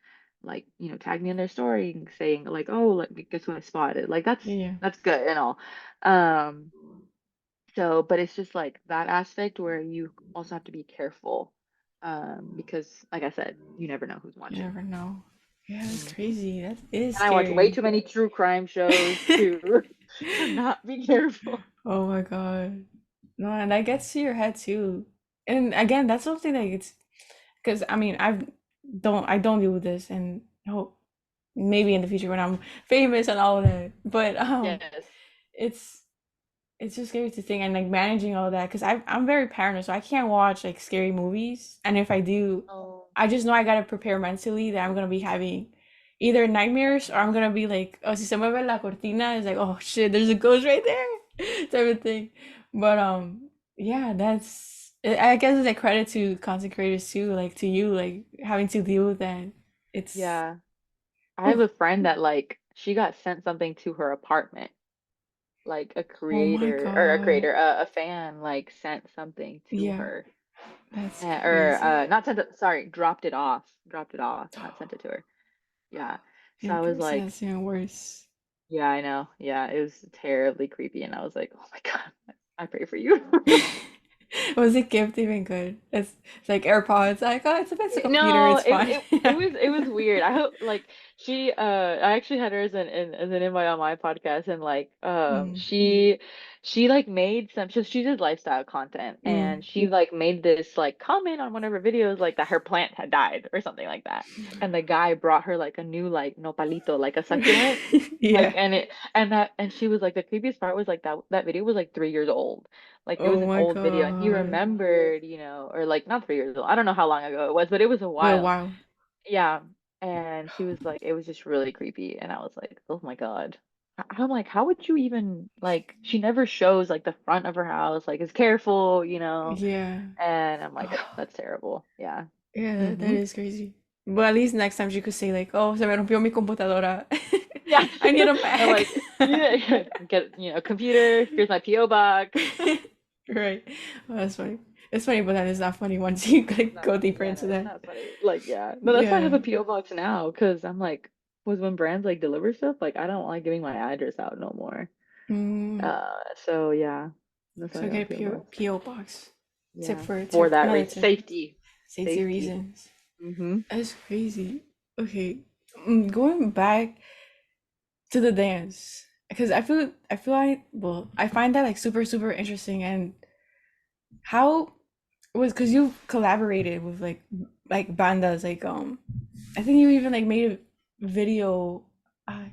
like, tagged me in their story and saying like, "Oh, like guess who I spotted." Like Yeah. that's good and all. Um so, but it's just like that aspect where you also have to be careful, because, like I said, you never know who's You watching. never know. Yeah, that's Hmm. crazy. That is And I watch way scary. too many true crime shows to to not be careful. Oh my God. No, and that gets to your head too. And again, that's something that it's because I mean I don't deal with this and hope maybe in the future when I'm famous and all of that. But Yes. it's it's just scary to think and like managing all that because I'm very paranoid, so I can't watch like scary movies. And if I do, Oh, I just know I gotta prepare mentally that I'm gonna be having either nightmares or I'm gonna be like, oh, si se mueve la cortina, it's like, oh shit, there's a ghost right there, type of thing. But yeah, that's I guess it's a credit to content creators too, like to you, like having to deal with that. It's yeah. I have whew, a friend that like she got sent something to her apartment. Like oh my a God, creator, a fan like sent something to yeah, her. that's Or crazy. not sent it, sorry, dropped it off, not sent it to her. Yeah. So I was See, like, that's even worse. Yeah, I know. Yeah, it was terribly creepy, and I was like, oh my God, I pray for you. Was the gift even good? It's like AirPods. Like, oh, it's a computer. No, It's fine. Yeah. it was weird. I hope like she I actually had her as as an invite on my podcast, and like Mm, she like made some, she did lifestyle content, mm. and she like made this like comment on one of her videos like that her plant had died or something like that. And the guy brought her like a new like nopalito, like a succulent. Like, Yeah. and she was like, the creepiest part was like that video was like 3 years old. Like it was Oh an my old video, and he God. remembered, or like not 3 years old. I don't know how long ago it was, but it was a Well, while. wow. Yeah. And she was like, it was just really creepy. And I was like, oh my God. I'm like, how would you even like, she never shows like the front of her house, like is careful. Yeah. And I'm like, Oh, that's terrible. Yeah. yeah, that Hmm. is crazy. But at least next time she could say like, "Oh, se me rompió mi computadora. Yeah. I need a And Mac." like, yeah, get, computer, here's my PO box. Right. Well, that's funny. It's funny, but then it's not funny once you It's like not go funny. deeper Yeah, no, into it's that. not funny. Like, yeah. No, that's why I have Yeah. a PO box now, because I'm like, was when brands like deliver stuff, like I don't like giving my address out no more. Mm. So yeah, that's why I So got a get PO PO, box. PO box. Yeah, for Tip, that another reason, tip. safety, Safety safety. reasons. Mm-hmm. That's crazy. Okay. Going back to the dance. Because I feel like, well, I find that like super super interesting. And how was, because you collaborated with like bandas, like I think you even like made a video. uh,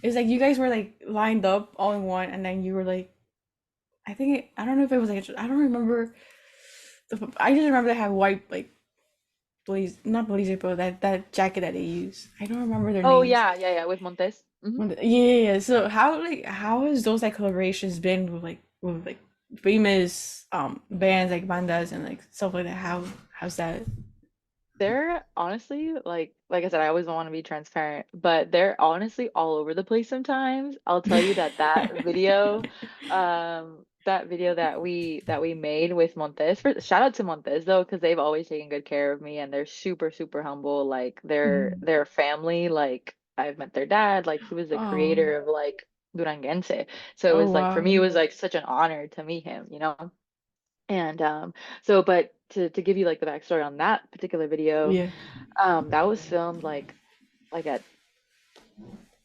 it's like you guys were like lined up all in one, and then you were like, I don't know if it was like I don't remember. I just remember they had white like not blazer, but that jacket that they use. I don't remember their Oh names. yeah, yeah, yeah, with Montes. Hmm. Yeah, yeah, yeah. So how has those like collaborations been with like famous bands like bandas and like stuff like that? How's that? They're honestly like I said, I always want to be transparent, but they're honestly all over the place sometimes. I'll tell you that video that we made with Montes. Shout out to Montes though, because they've always taken good care of me, and they're super super humble. Like Mm. they're family. Like I've met their dad. Like he was the Oh, creator of like Duranguense. So it oh was like for wow. me it was like such an honor to meet him. And but to give you like the backstory on that particular video, Yeah. that was filmed like at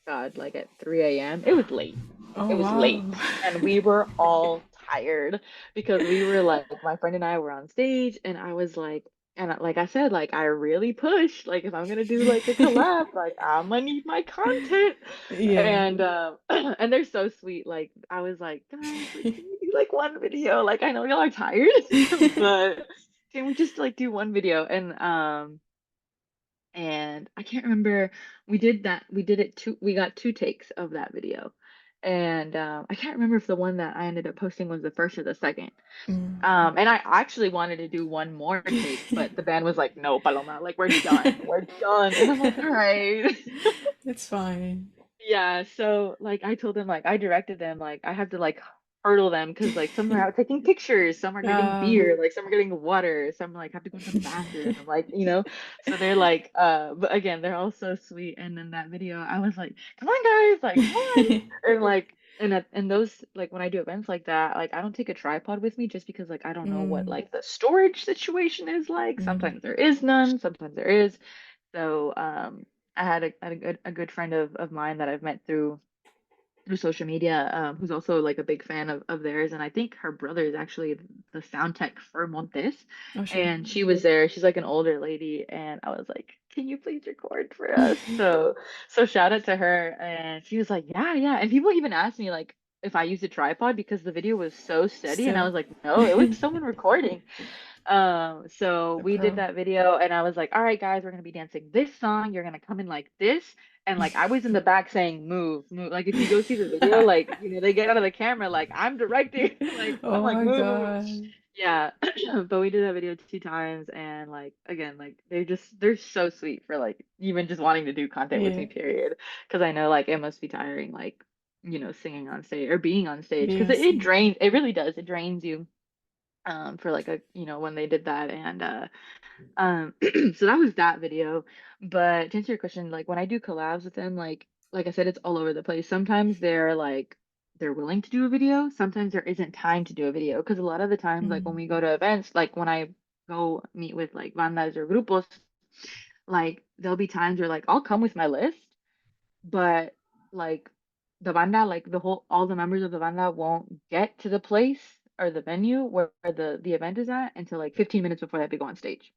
God, like at 3 a.m. It was late. Oh It was wow. late. And we were all tired because we were like my friend and I were on stage, and I was like, and like I said, like I really pushed, like if I'm gonna do like a collab, like I'm gonna need my content. Yeah. And and they're so sweet. Like I was like, guys, like can we do like one video? Like I know y'all are tired, but can we just like do one video? And I can't remember, we did it two, we got two takes of that video. And I can't remember if the one that I ended up posting was the first or the second. Mm. And I actually wanted to do one more take, but the band was like, no, Paloma, like we're done, we're done. And I'm like, all right. It's fine. Yeah, so like I told them, like I directed them, like I have to like hurdle them because like some are out taking pictures, some are getting Uh, beer, like some are getting water, some like have to go to the bathroom, like. So they're like but again, they're all so sweet. And in that video I was like, come on guys, like come on. And like and those, like when I do events like that, like I don't take a tripod with me just because like I don't know what mm, like the storage situation is like. mm. Sometimes there is none, sometimes there is. So I had a good friend of mine that I've met through social media, who's also like a big fan of theirs, and I think her brother is actually the sound tech for Montes, Oh shit. and she was there. She's like an older lady, and I was like, "Can you please record for us?" So shout out to her, and she was like, "Yeah, yeah." And people even asked me like if I used a tripod because the video was so steady, and I Still. was like, "No, it was someone recording." So A we did pro. that video, and I was like, all right, guys, we're gonna be dancing this song. You're gonna come in like this. And like I was in the back saying, move, move. Like if you go see the video, like, they get out of the camera, like I'm directing, like I'm Oh like, my move, move, move. god. Yeah. But we did that video two times, and like again, like they're so sweet for like even just wanting to do content with Yeah. me, period. Because I know like it must be tiring, like, singing on stage or being on stage. Because it Beyonce. drains, it really does. It drains you for like when they did that. And so that was that video. But to answer your question, like when I do collabs with them, like like I said, it's all over the place. Sometimes they're willing to do a video. Sometimes there isn't time to do a video because a lot of the times, like when Mm. we go to events, like when I go meet with like bandas or grupos, like there'll be times where like I'll come with my list, but like the banda, like the whole all the members of the banda won't get to the place or the venue where the event is at until like 15 minutes before they have to go on stage.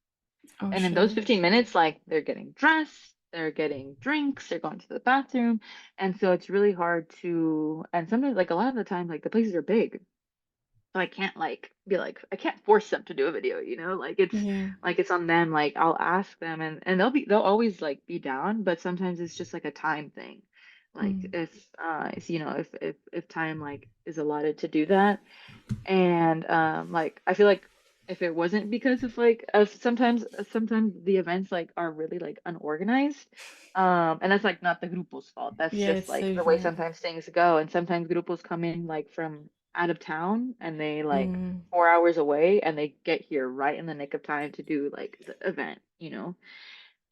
Oh And in those shit. 15 minutes, like they're getting dressed, they're getting drinks, they're going to the bathroom. And so it's really hard to, and sometimes, like a lot of the time, like the places are big. So I can't like be like, I can't force them to do a video, you know? Yeah. Like it's on them. Like I'll ask them and they'll always like be down, but sometimes it's just like a time thing. Like Mm. if you know, if time like is allotted to do that, and like I feel like if it wasn't because of like sometimes the events like are really like unorganized, and that's like not the grupo's fault, that's Yeah, just it's so like the way different. sometimes things go, and sometimes grupos come in like from out of town and they like Mm. 4 hours away and they get here right in the nick of time to do like the event, you know.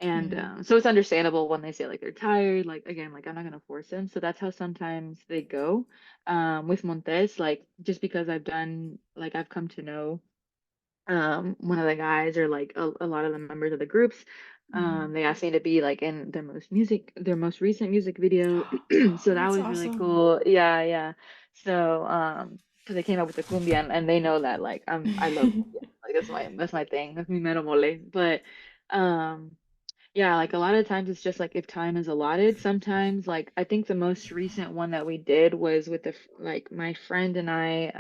And Yeah. so it's understandable when they say like they're tired. Like again, like I'm not gonna force them. So that's how sometimes they go. With Montes, like just because I've come to know one of the guys or like a lot of the members of the groups. Mm. They asked me to be like in their most recent music video. So that That's was really awesome. cool. Yeah, yeah. So because they came up with the cumbia and they know that like I love cumbia. Like that's my thing. That's mi mero mole. But um yeah, like a lot of times it's just like if time is allotted. Sometimes, like I think the most recent one that we did was with like my friend and I,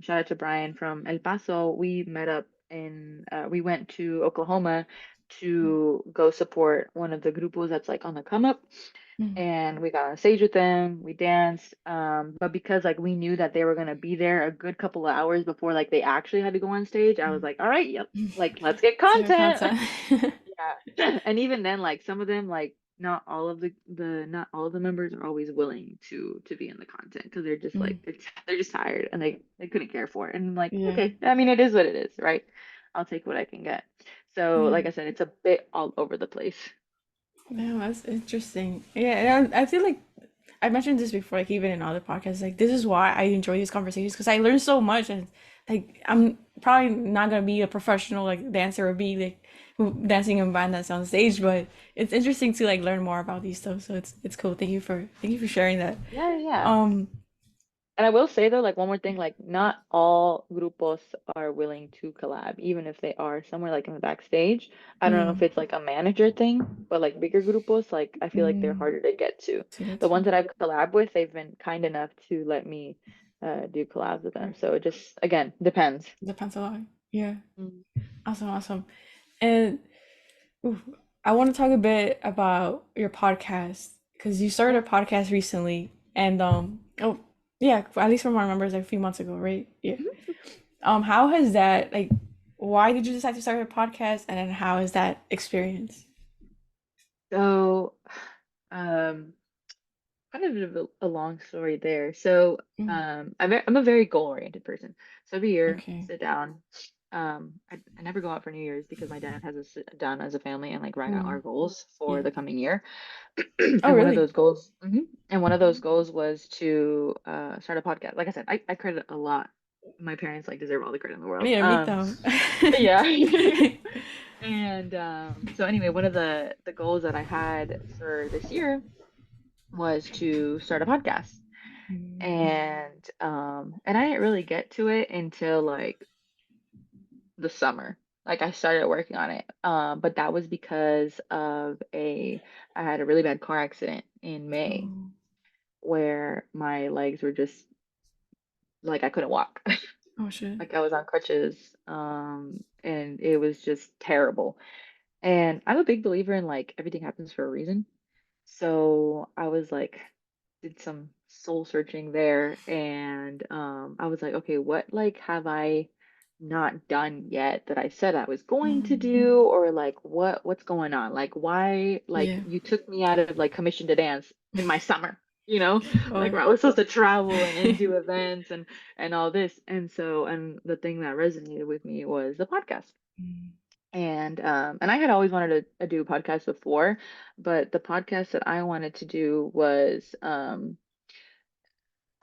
shout out to Brian from El Paso. We met up we went to Oklahoma to go support one of the grupos that's like on the come up. Mm. And we got on stage with them, we danced. But because like we knew that they were gonna be there a good couple of hours before like they actually had to go on stage, I was Mm. like, all right, yep, like let's get So your content. content. Yeah. And even then, like some of them, like not all of the members are always willing to be in the content because they're just Mm. like they're just tired and they couldn't care for it. And I'm like, Yeah. okay, I mean it is what it is, right? I'll take what I can get. So Yeah. like I said, it's a bit all over the place. Yeah, that's interesting. Yeah, and I feel like I mentioned this before, like even in other podcasts, like this is why I enjoy these conversations because I learn so much, and like I'm probably not gonna be a professional like dancer or be like dancing in band that's on stage, but it's interesting to like learn more about these stuff. So it's cool. Thank you for sharing that. Yeah, yeah. Um, And I will say though, like one more thing, like not all grupos are willing to collab, even if they are somewhere like in the backstage. I don't know if mm, it's like a manager thing, but like bigger grupos, like I feel like they're mm, harder to get to. to get The to. ones that I've collabed with, they've been kind enough to let me do collabs with them. Right. So it just again depends. Depends a lot. Yeah. Mm. Awesome, awesome. And ooh, I want to talk a bit about your podcast because you started Yeah. a podcast recently, and oh yeah, at least from our members like a few months ago, right? Yeah. Mhm. How has that like? Why did you decide to start a podcast, and then how is that experience? So um kind of a long story there. So Mm, I'm a very goal-oriented person. So every year, okay. sit down. I never go out for New Year's because my dad has us sit down as a family and like write out our Mm, goals for yeah. the coming year. Oh, And one of really? those goals, and one of those goals was to start a podcast. Like I said, I credit a lot. My parents like deserve all the credit in the world. Yeah, me too. Yeah. And so anyway, one of the goals that I had for this year was to start a podcast. And I didn't really get to it until like the summer. Like I started working on it. But that was because of a I had a really bad car accident in May Oh, where my legs were just like I couldn't walk. oh shit. Like I was on crutches. And it was just terrible. And I'm a big believer in like everything happens for a reason. So I was like, did some soul searching there, and I was like, okay, what like have I not done yet that I said I was going to Mm, do, or like what's going on? Like why like yeah. you took me out of like commission to dance in my summer, you know, like Oh. where I was supposed to travel and do events and all this, and the thing that resonated with me was the podcast. And I had always wanted to do a podcast before, but the podcast that I wanted to do was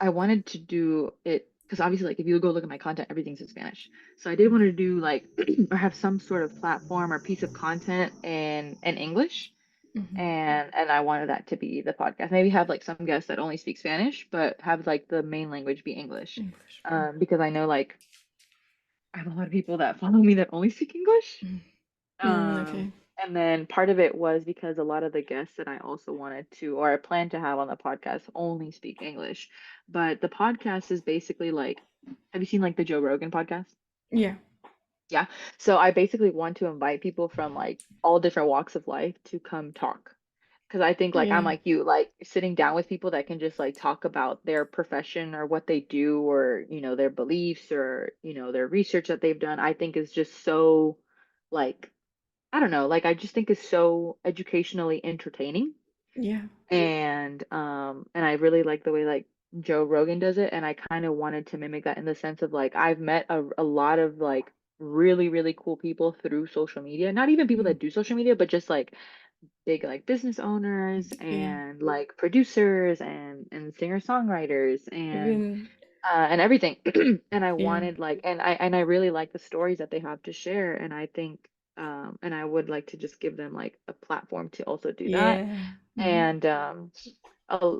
I wanted to do it because obviously, like, if you go look at my content, everything's in Spanish. So I did want to do like or have some sort of platform or piece of content in English, Mm-hmm. and I wanted that to be the podcast. Maybe have like some guests that only speak Spanish, but have like the main language be English, English. because I know like I have a lot of people that follow me that only speak English. Okay. And then part of it was because a lot of the guests that I also wanted to, or I plan to have on the podcast, only speak English. But the podcast is basically like, have you seen like the Joe Rogan podcast? Yeah. Yeah. So I basically want to invite people from like all different walks of life to come talk. Because I think like I'm Yeah. like you, like sitting down with people that can just like talk about their profession or what they do or, their beliefs or, their research that they've done, I think is just so like I don't know, like I just think is so educationally entertaining. Yeah. And I really like the way like Joe Rogan does it, and I kind of wanted to mimic that in the sense of like I've met a lot of like really really cool people through social media. Not even people Mm. that do social media, but just like big like business owners Yeah. and like producers and singer-songwriters Even and everything. And I yeah. wanted like and I really like the stories that they have to share, and I think and I would like to just give them like a platform to also do that. Yeah. Mm. And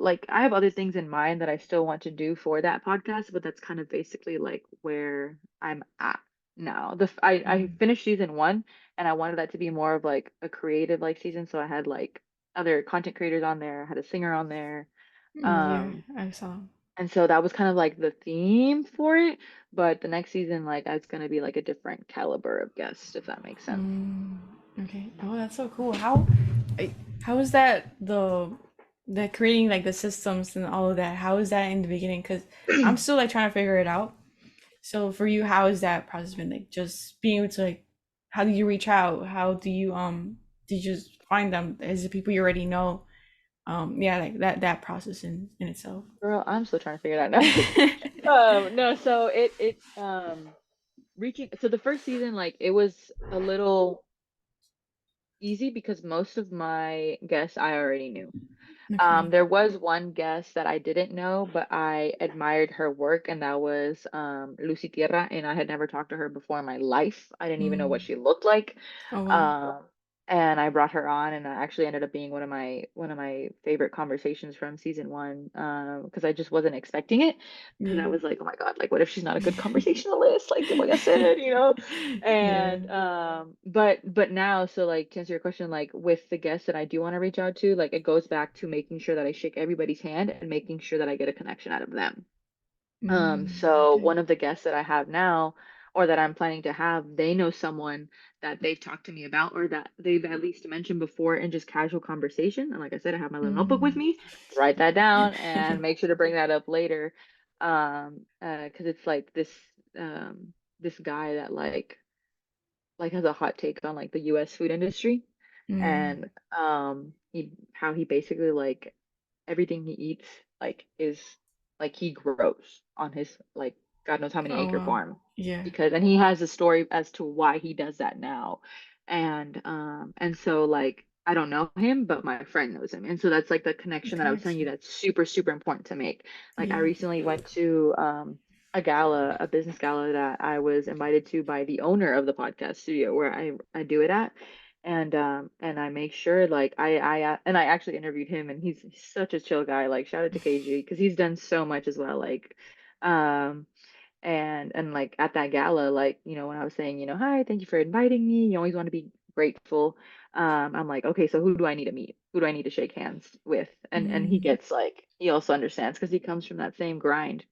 like I have other things in mind that I still want to do for that podcast, but that's kind of basically like where I'm at now. I Mm. finished season one, and I wanted that to be more of like a creative like season, so I had like other content creators on there, I had a singer on there. Yeah, Um I saw. and so that was kind of like the theme for it, but the next season, like, it's gonna be like a different caliber of guest, if that makes sense. Mm. Okay. Oh, that's so cool. How is that the creating like the systems and all of that? How is that in the beginning? Because I'm still like trying to figure it out. So for you, how has that process been? Like just being able to like, how do you reach out? How do you just find them? Is it people you already know? Yeah, like that process in itself. Girl, I'm still trying to figure it out now. No, so reaching so the first season, like, it was a little easy because most of my guests I already knew. Okay. There was one guest that I didn't know, but I admired her work, and that was Lucy Tierra, and I had never talked to her before in my life. I didn't even know what Mm. she looked like. Oh wow. Um, and I brought her on, and it actually ended up being one of my favorite conversations from season one, because I just wasn't expecting it. Because Yeah. I was like, oh my God, like what if she's not a good conversationalist? Like I said. Yeah. But now, so like to answer your question, like with the guests that I do want to reach out to, like it goes back to making sure that I shake everybody's hand and making sure that I get a connection out of them. So Okay. one of the guests that I have now, or that I'm planning to have, they know someone that they've talked to me about, or that they've at least mentioned before in just casual conversation. And like I said, I have my little notebook with Mm. me, write that down and make sure to bring that up later. Because it's like this guy that like has a hot take on like the US food industry, Mm. and he how he basically like everything he eats like is like he grows on his like God knows how many Oh acre wow. farm, Yeah. because and he has a story as to why he does that now. And so like I don't know him, but my friend knows him. And so that's like the connection that I was telling you Connection. that's super, super important to make. Like I Yeah. recently went to a gala, a business gala that I was invited to by the owner of the podcast studio where I do it at. And I make sure like and I actually interviewed him, and he's such a chill guy. Like shout out to KG because he's done so much as well. Like um and like at that gala, like, when I was saying, hi, thank you for inviting me. You always want to be grateful. I'm like, okay, so who do I need to meet? Who do I need to shake hands with? And he Mm. gets like he also understands because he comes from that same grind.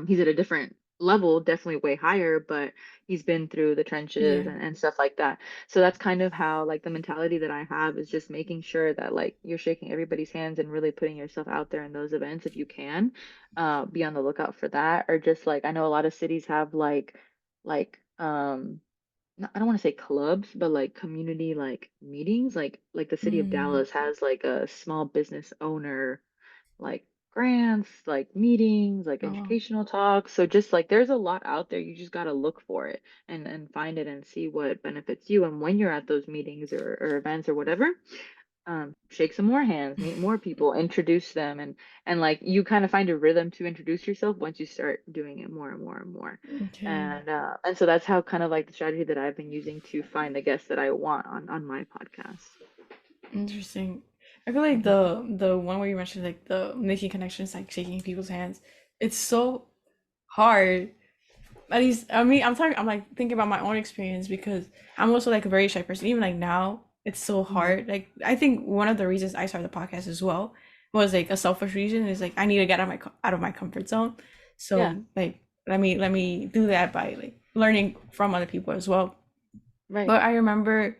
He's at a different level, definitely way higher, but he's been through the trenches Yeah. and stuff like that. So that's kind of how like the mentality that I have is just making sure that like you're shaking everybody's hands and really putting yourself out there in those events if you can. Be on the lookout for that. Or just like I know a lot of cities have like I don't want to say clubs, but like community like meetings. Like the city of Mm. Dallas has like a small business owner like grants, like meetings, like Oh, educational talks. So just like there's a lot out there. You just gotta look for it and find it and see what benefits you. And when you're at those meetings or events or whatever, shake some more hands, meet more people, introduce them, and like you kind of find a rhythm to introduce yourself once you start doing it more and more and more. okay. And so that's how kind of like the strategy that I've been using to find the guests that I want on my podcast. Interesting. I feel like Mhm. the one where you mentioned like the making connections, like shaking people's hands, it's so hard. At least I mean I'm like thinking about my own experience because I'm also like a very shy person. Even like now, it's so Mhm. hard. Like I think one of the reasons I started the podcast as well was like a selfish reason is like I need to get out of my comfort zone. Yeah, So like let me do that by like learning from other people as well. right. But I remember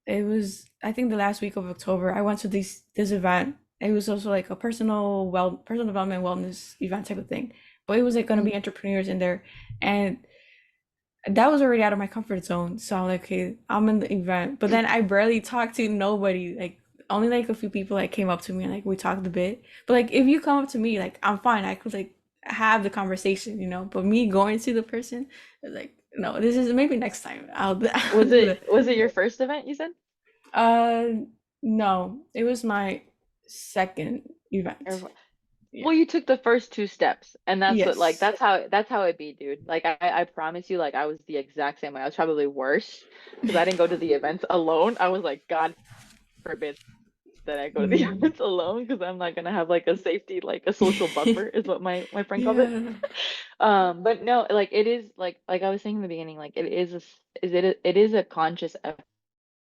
it was I think the last week of October. I went to this event. It was also like a personal development wellness event type of thing. But it was like gonna Mhm. be entrepreneurs in there, and that was already out of my comfort zone. So I'm like, okay, I'm in the event. But then I barely talked to nobody. Like only like a few people like came up to me and like we talked a bit. But like if you come up to me, like I'm fine. I could like have the conversation, you know. But me going to the person, like no, this is maybe next time. I'll Was do it that. was it your first event you said? Uh, no, it was my second event. Or Yeah. well, you took the first two steps, and that's what like Yes. that's how it be, dude. Like I promise you, like I was the exact same way. I was probably worse because I didn't go to the events alone. I was like, God forbid that I go to the Mm. events alone because I'm not gonna have like a safety, like a social buffer, is what my friend called it. Yeah. But no, like it is like I was saying in the beginning, like it is it is a conscious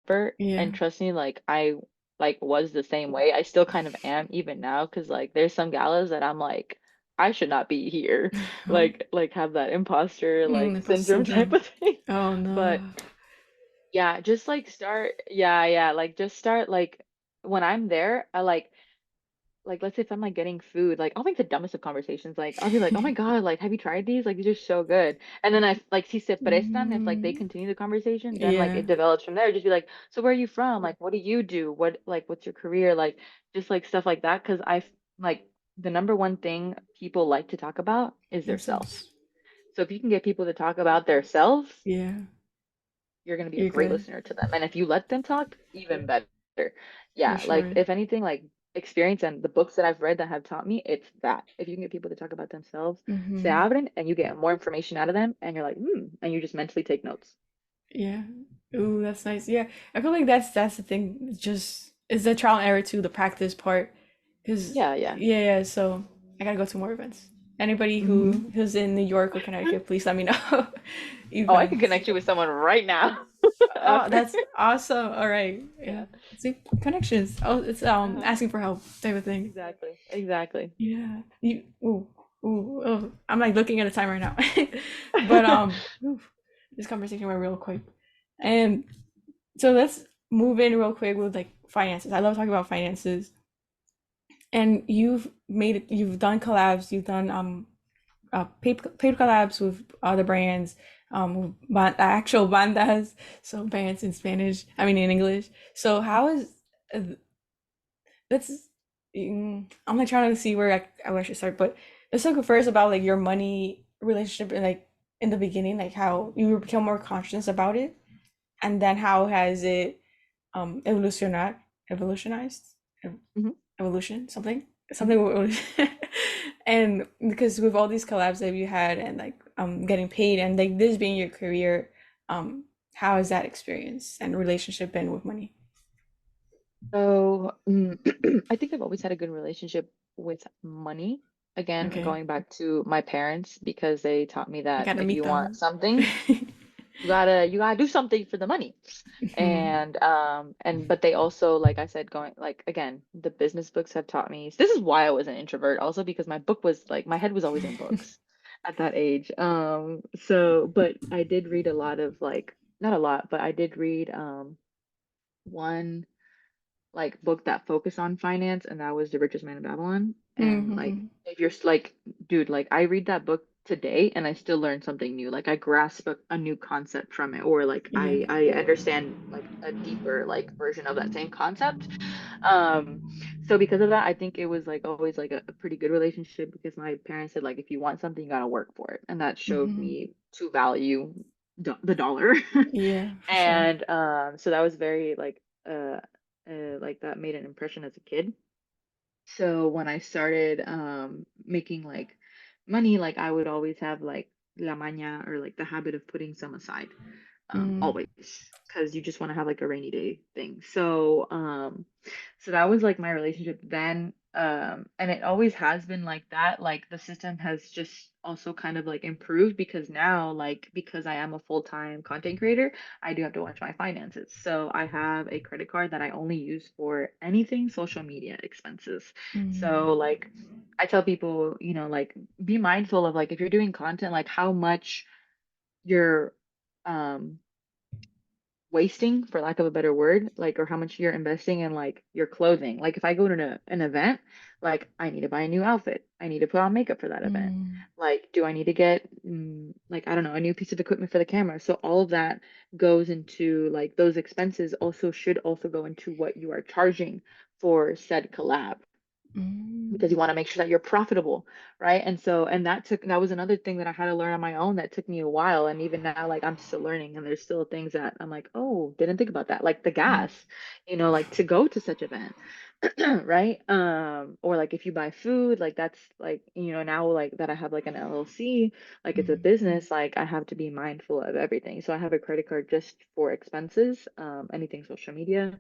effort, Yeah. and trust me, like I like was the same way. I still kind of am even now because like there's some galas that I'm like I should not be here, Oh. like have that imposter like Imposter syndrome type syndrome. of thing. Oh But no. yeah, just like start, yeah, like just start like when I'm there, I like let's say if I'm like getting food, like I'll make the dumbest of conversations. Like I'll be like, "Oh my God, like have you tried these? Like these are so good." And then I like si se prestan, if like they Mm, continue the conversation, then like yeah, it develops from there. Just be like, "So where are you from? Like what do you do? What like what's your career?" Like just like stuff like that. Because like the number one thing people like to talk about is their self. themselves. So if you can get people to talk about their selves, Yeah, you're going to be a you're great good listener to them. And if you let them talk, even better. for Yeah, like sure. if anything, like experience and the books that I've read that have taught me, it's that. If you can get people to talk about themselves, se Mm-hmm. abren, and you get more information out of them, and you're like, and you just mentally take notes. Yeah. Ooh, that's nice. Yeah, I feel like that's the thing. It's just it's the trial and error too, the practice part. Cause Yeah, yeah. yeah, so I gotta go to more events. Anybody Hmm. who's in New York or Connecticut, please let me know. Oh, I can Events. connect you with someone right now Oh, after. that's awesome. All right. Yeah. Yeah. See, connections. Oh, it's Uh-huh. asking for help type of thing. Exactly. Exactly. Yeah. You oh, I'm like looking at the time right now. But ooh, this conversation went real quick. And so let's move in real quick with like finances. I love talking about finances. And you've done collabs, you've done paid collabs with other brands, actual bandas, so bands in Spanish, I mean in English. So how is uh, let's I'm like trying to see where I should start, but let's talk first about like your money relationship and like in the beginning, like how you become more conscious about it, and then how has it evolutionized, Ev- Hmm. evolution, Hmm. something and because with all these collabs that you had and like getting paid and like this being your career, how has that experience and relationship been with money? So, I think I've always had a good relationship with money. Again, Okay, going back to my parents because they taught me I that gotta if meet you want them. something, you gotta do something for the money. Mhm. And but they also, like I said, going like again, the business books have taught me. This is why I was an introvert, also because my book was like my head was always in books at that age. So but I did read a lot of like not a lot, but I did read one like book that focused on finance, and that was The Richest Man in Babylon. And like Mhm. if you're like, dude, like I read that book today, and I still learn something new. Like I grasp a new concept from it, or like Yeah. I understand like a deeper like version of that same concept. Um, so because of that, I think it was like always like a pretty good relationship because my parents said like if you want something, you gotta work for it, and that showed Mm-hmm. me to value the dollar. Yeah, for sure. And so that was very like that made an impression as a kid. So when I started making like money, like I would always have like la maña or like the habit of putting some aside, Mm, always, because you just want to have like a rainy day thing. So so that was like my relationship then, and it always has been like that. Like the system has just also kind of like improved because now, like because I am a full-time content creator, I do have to watch my finances. So I have a credit card that I only use for anything social media expenses. mm, So like I tell people, like be mindful of like if you're doing content, like how much you're um wasting, for lack of a better word, like, or how much you're investing in like your clothing. Like if I go to an event, like I need to buy a new outfit, I need to put on makeup for that event. mm, Like do I need to get like I don't know, a new piece of equipment for the camera? So all of that goes into like those expenses also should also go into what you are charging for said collab, mm, because you want to make sure that you're profitable, right? And so, and that was another thing that I had to learn on my own that took me a while. And even now, like I'm still learning, and there's still things that I'm like, oh, didn't think about that, like the mm, gas, like to go to such event, right? Or like if you buy food, like that's like, now like that I have like an LLC, like it's a mm. business, like I have to be mindful of everything. So I have a credit card just for expenses, anything social media,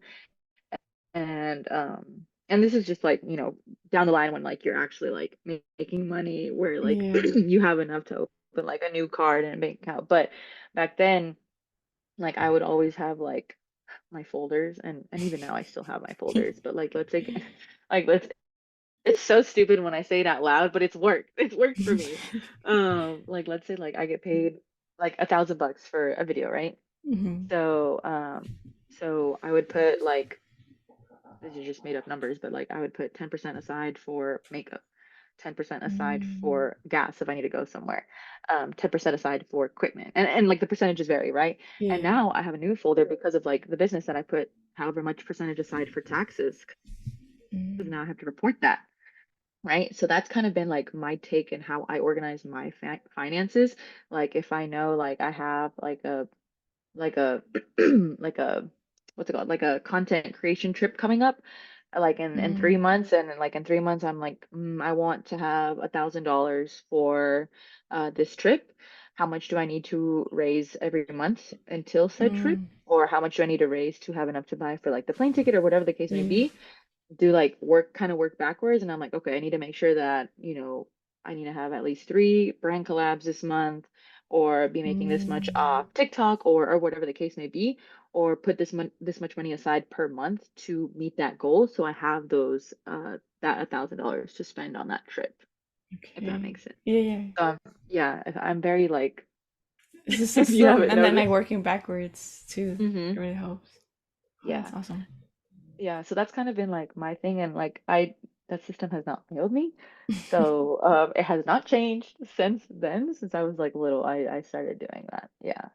and this is just like down the line when like you're actually like making money where like Yeah. you have enough to open like a new card and a bank account. But back then, like I would always have like my folders, and even now I still have my folders, but like let's say like let's it's so stupid when I say it out loud, but it's worked for me. Like let's say like I get paid like $1,000 for a video, right? Mhm. So I would put like, these are just made up numbers, but like I would put 10% aside for makeup, 10% aside Mm, for gas if I need to go somewhere, 10% aside for equipment. And like the percentages vary, right? And yeah. now I have a new folder because of like the business that I put however much percentage aside for taxes, because Mm, now I have to report that, right? So that's kind of been like my take and how I organize my finances. Like if I know like I have like a like a what's it called, like a content creation trip coming up, like in mm, 3 months, and then like in 3 months I'm like, I want to have $1,000 for this trip. How much do I need to raise every month until said trip, mm, or how much do I need to raise to have enough to buy for like the plane ticket or whatever the case may yeah. be? Do like work backwards, and I'm like, okay, I need to make sure that I need to have at least 3 brand collabs this month, or be making this much Mm, off TikTok, or whatever the case may be, or put this much money aside per month to meet that goal, so I have those that $1,000 to spend on that trip, if that okay. makes sense. Yeah, yeah. Yeah, I'm very like, It's a if you system, haven't and then like noticed. working backwards too. Hmm. It really helps. Oh, that's Yeah. awesome. Yeah, so that's kind of been like my thing, and like that system has not failed me. So it has not changed since then, since I was like little. I started doing that. Yeah.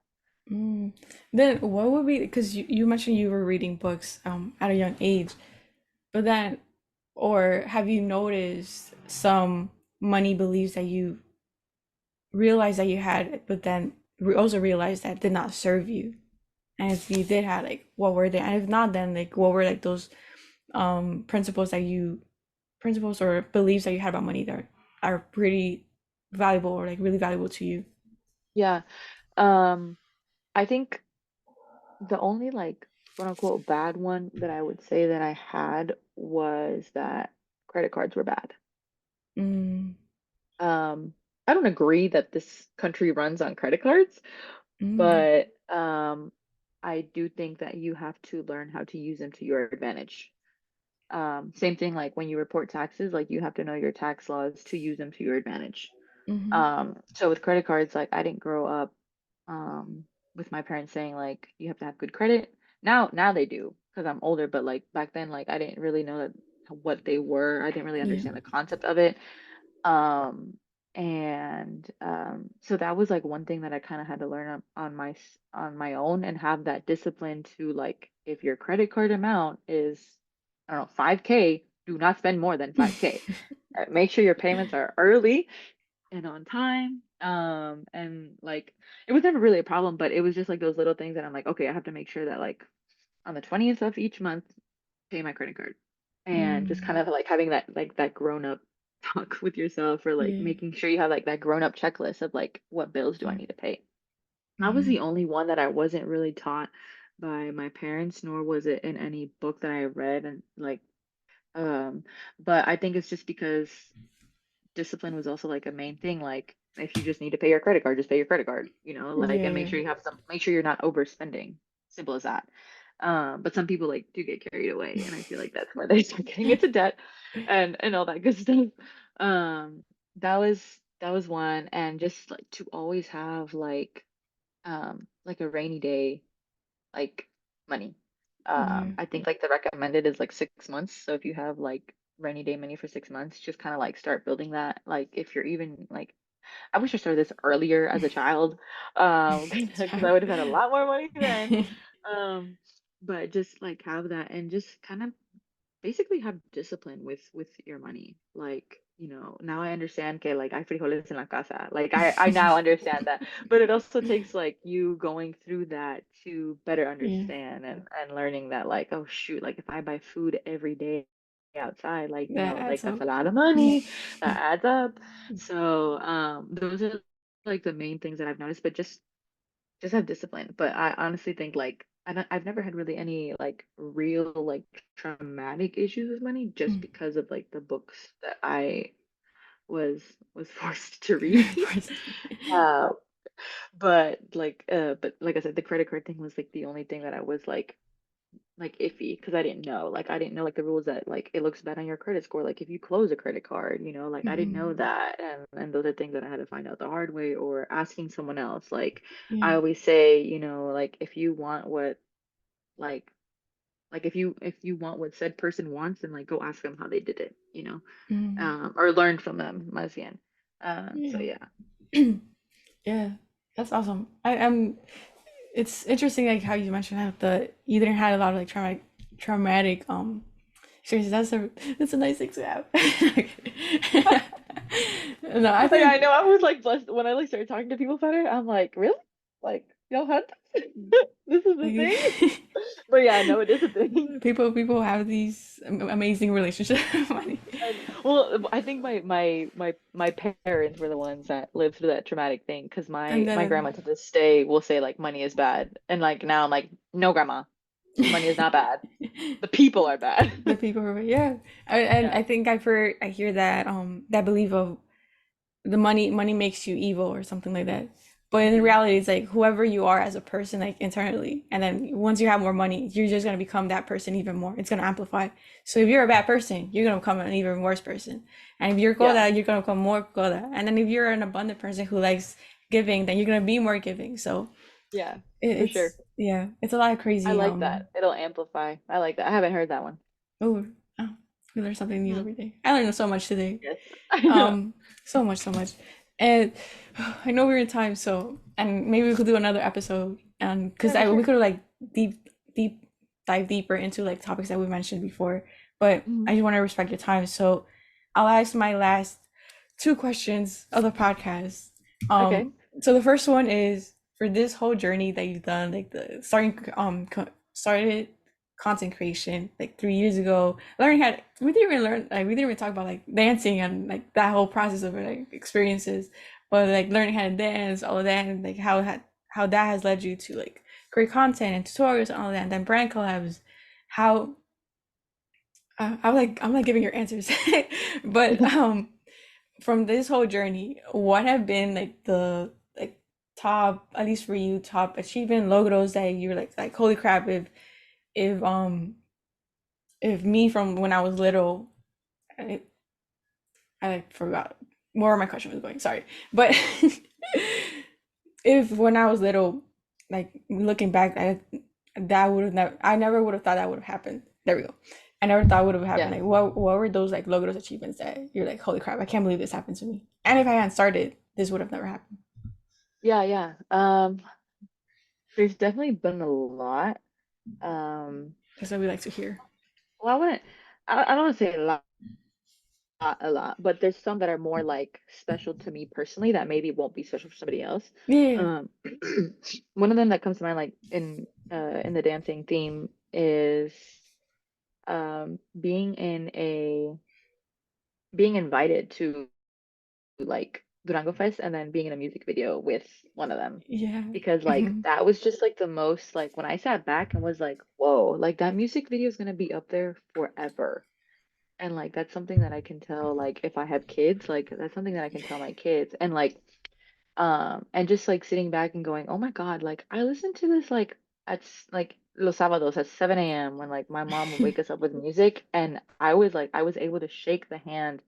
Mm. Then what would be, because you mentioned you were reading books at a young age, but then, or have you noticed some money beliefs that you realized that you had, but then also realized that did not serve you? And if you did have, like, what were they? And if not, then like what were like those principles or beliefs that you had about money that are pretty valuable or like really valuable to you? Yeah. Um, I think the only like quote unquote bad one that I would say that I had was that credit cards were bad. Mm, Um, I don't agree that this country runs on credit cards, mm, but I do think that you have to learn how to use them to your advantage. Same thing like when you report taxes, like you have to know your tax laws to use them to your advantage. mm-hmm, So with credit cards, like I didn't grow up with my parents saying like you have to have good credit. Now they do because I'm older, but like back then, like I didn't really know that what they were. I didn't really yeah. understand the concept of it. Um, And so that was like one thing that I kind of had to learn on my own, and have that discipline to, like, if your credit card amount is, I don't know, 5K, do not spend more than 5K. Make sure your payments are early and on time. And like, it was never really a problem, but it was just like those little things that I'm like, okay, I have to make sure that, like, on the 20th of each month, pay my credit card. And just kind Mm, of like having that, like, that grown up talk with yourself, or like yeah. making sure you have like that grown up checklist of like, what bills do I Mm, need to pay. I was the mm, only one that I wasn't really taught by my parents, nor was it in any book that I read. And like, um but I think it's just because discipline was also like a main thing. Like, if you just need to pay your credit card, just pay your credit card, like, and make yeah. sure you have some, make sure you're not overspending. Simple as that. But some people like do get carried away, and I feel like that's where they start getting into debt and all that good stuff. Um, that was one. And just like to always have like a rainy day, like, money. Yeah. I think like the recommended is like 6 months. So if you have like rainy day money for 6 months, just kind of like start building that. Like, if you're even like, I wish I started this earlier as a child, because I Child. would have had a lot more money then. Um, but just like have that, and just kind of basically have discipline with your money. Like, now I understand, okay, like, hay frijoles en la casa. Like, I now understand that. But it also takes like you going through that to better Yeah. understand, and learning that, like, oh shoot, like, if I buy food every day outside, like, That adds like, that's up. a lot of money that adds up. So those are like the main things that I've noticed. But just have discipline. But I honestly think, like, I've never had really any like real like traumatic issues with money, just Mm. because of like the books that I was was forced to read. uh, but like I said, the credit card thing was like the only thing that I was like iffy, because I didn't know like the rules, that like it looks bad on your credit score, like if you close a credit card, like I didn't know Mhm. that. And those are things that I had to find out the hard way, or asking someone else. Like, I Yeah. always say, like, if you want what, like if you want what said person wants, then like go ask them how they did it, Mm. or learn from them, más bien. So Yeah. yeah. Yeah. That's awesome. I'm it's interesting like how you mentioned how the you didn't have a lot of like traumatic experiences. That's a nice thing to have. No, I Yeah, I think know. I was like blessed when I like started talking to people about it. I'm like, really? Like, y'all had this? This is the thing? like, But yeah, no, it is a thing. people have these amazing relationships with money. And well, I think my parents were the ones that lived through that traumatic thing, because And my then grandma to this day will say like money is bad, and like now I'm like, no, grandma, money is not bad. The people are bad. the people who yeah. And Yeah. I think I hear that that belief of the money makes you evil or something like that. But in Hmm. reality, it's like whoever you are as a person, like internally, and then once you have more money, you're just gonna become that person even more. It's gonna amplify. So if you're a bad person, you're gonna become an even worse person. And if you're Yeah, Koda, you're gonna become more Koda. And then if you're an abundant person who likes giving, then you're gonna be more giving. So yeah, for sure. it's yeah, it's a lot of I crazy. like that. It'll amplify. I like that. I haven't heard that one. Oh, oh, we learn something new Hmm. every day. I learned so much today. Yes, I know. So much, so much. And I know we're in time, so and maybe we could do another episode, and Yeah, because for I we sure. could like deep dive deeper into like topics that we mentioned before. But Hmm. I just want to respect your time, so I'll ask my last two questions of the podcast. Okay. So the first one is for this whole journey that you've done, like the started content creation like 3 years ago, learning how to, we didn't even learn like we didn't even talk about like dancing and like that whole process of like experiences, but like learning how to dance, all of that, and like how that has led you to like create content and tutorials and all that, and then brand collabs. How I'm like giving your answers, but from this whole journey, what have been like the like top, at least for you, top achievement logos that you're like holy crap, if if me from when I was little, I, I like forgot where my question was going. Sorry, but if when I was little, like looking back, I that would have never, I never would have thought that would have happened. There we go. I never thought would have happened. Yeah. Like, what were those like Logros achievements that you're like, holy crap, I can't believe this happened to me. And if I hadn't started, this would have never happened. Yeah, yeah. There's definitely been a lot. Um, That's what we like to hear. well, I don't want to say a lot, but there's some that are more like special to me personally that maybe won't be special for somebody else. Yeah. Um, one of them that comes to mind, like in the dancing theme, is being in a being invited to like Durango Fest and then being in a music video with one of them. Yeah. Because like Hmm. that was just like the most like when I sat back and was like, whoa, like that music video is gonna be up there forever. And like that's something that I can tell like if I have kids, like that's something that I can tell my kids. And just like sitting back and going, oh my God, like I listened to this like like Los Sábados at 7 a.m. when like my mom would wake us up with music, and I was able to shake the hand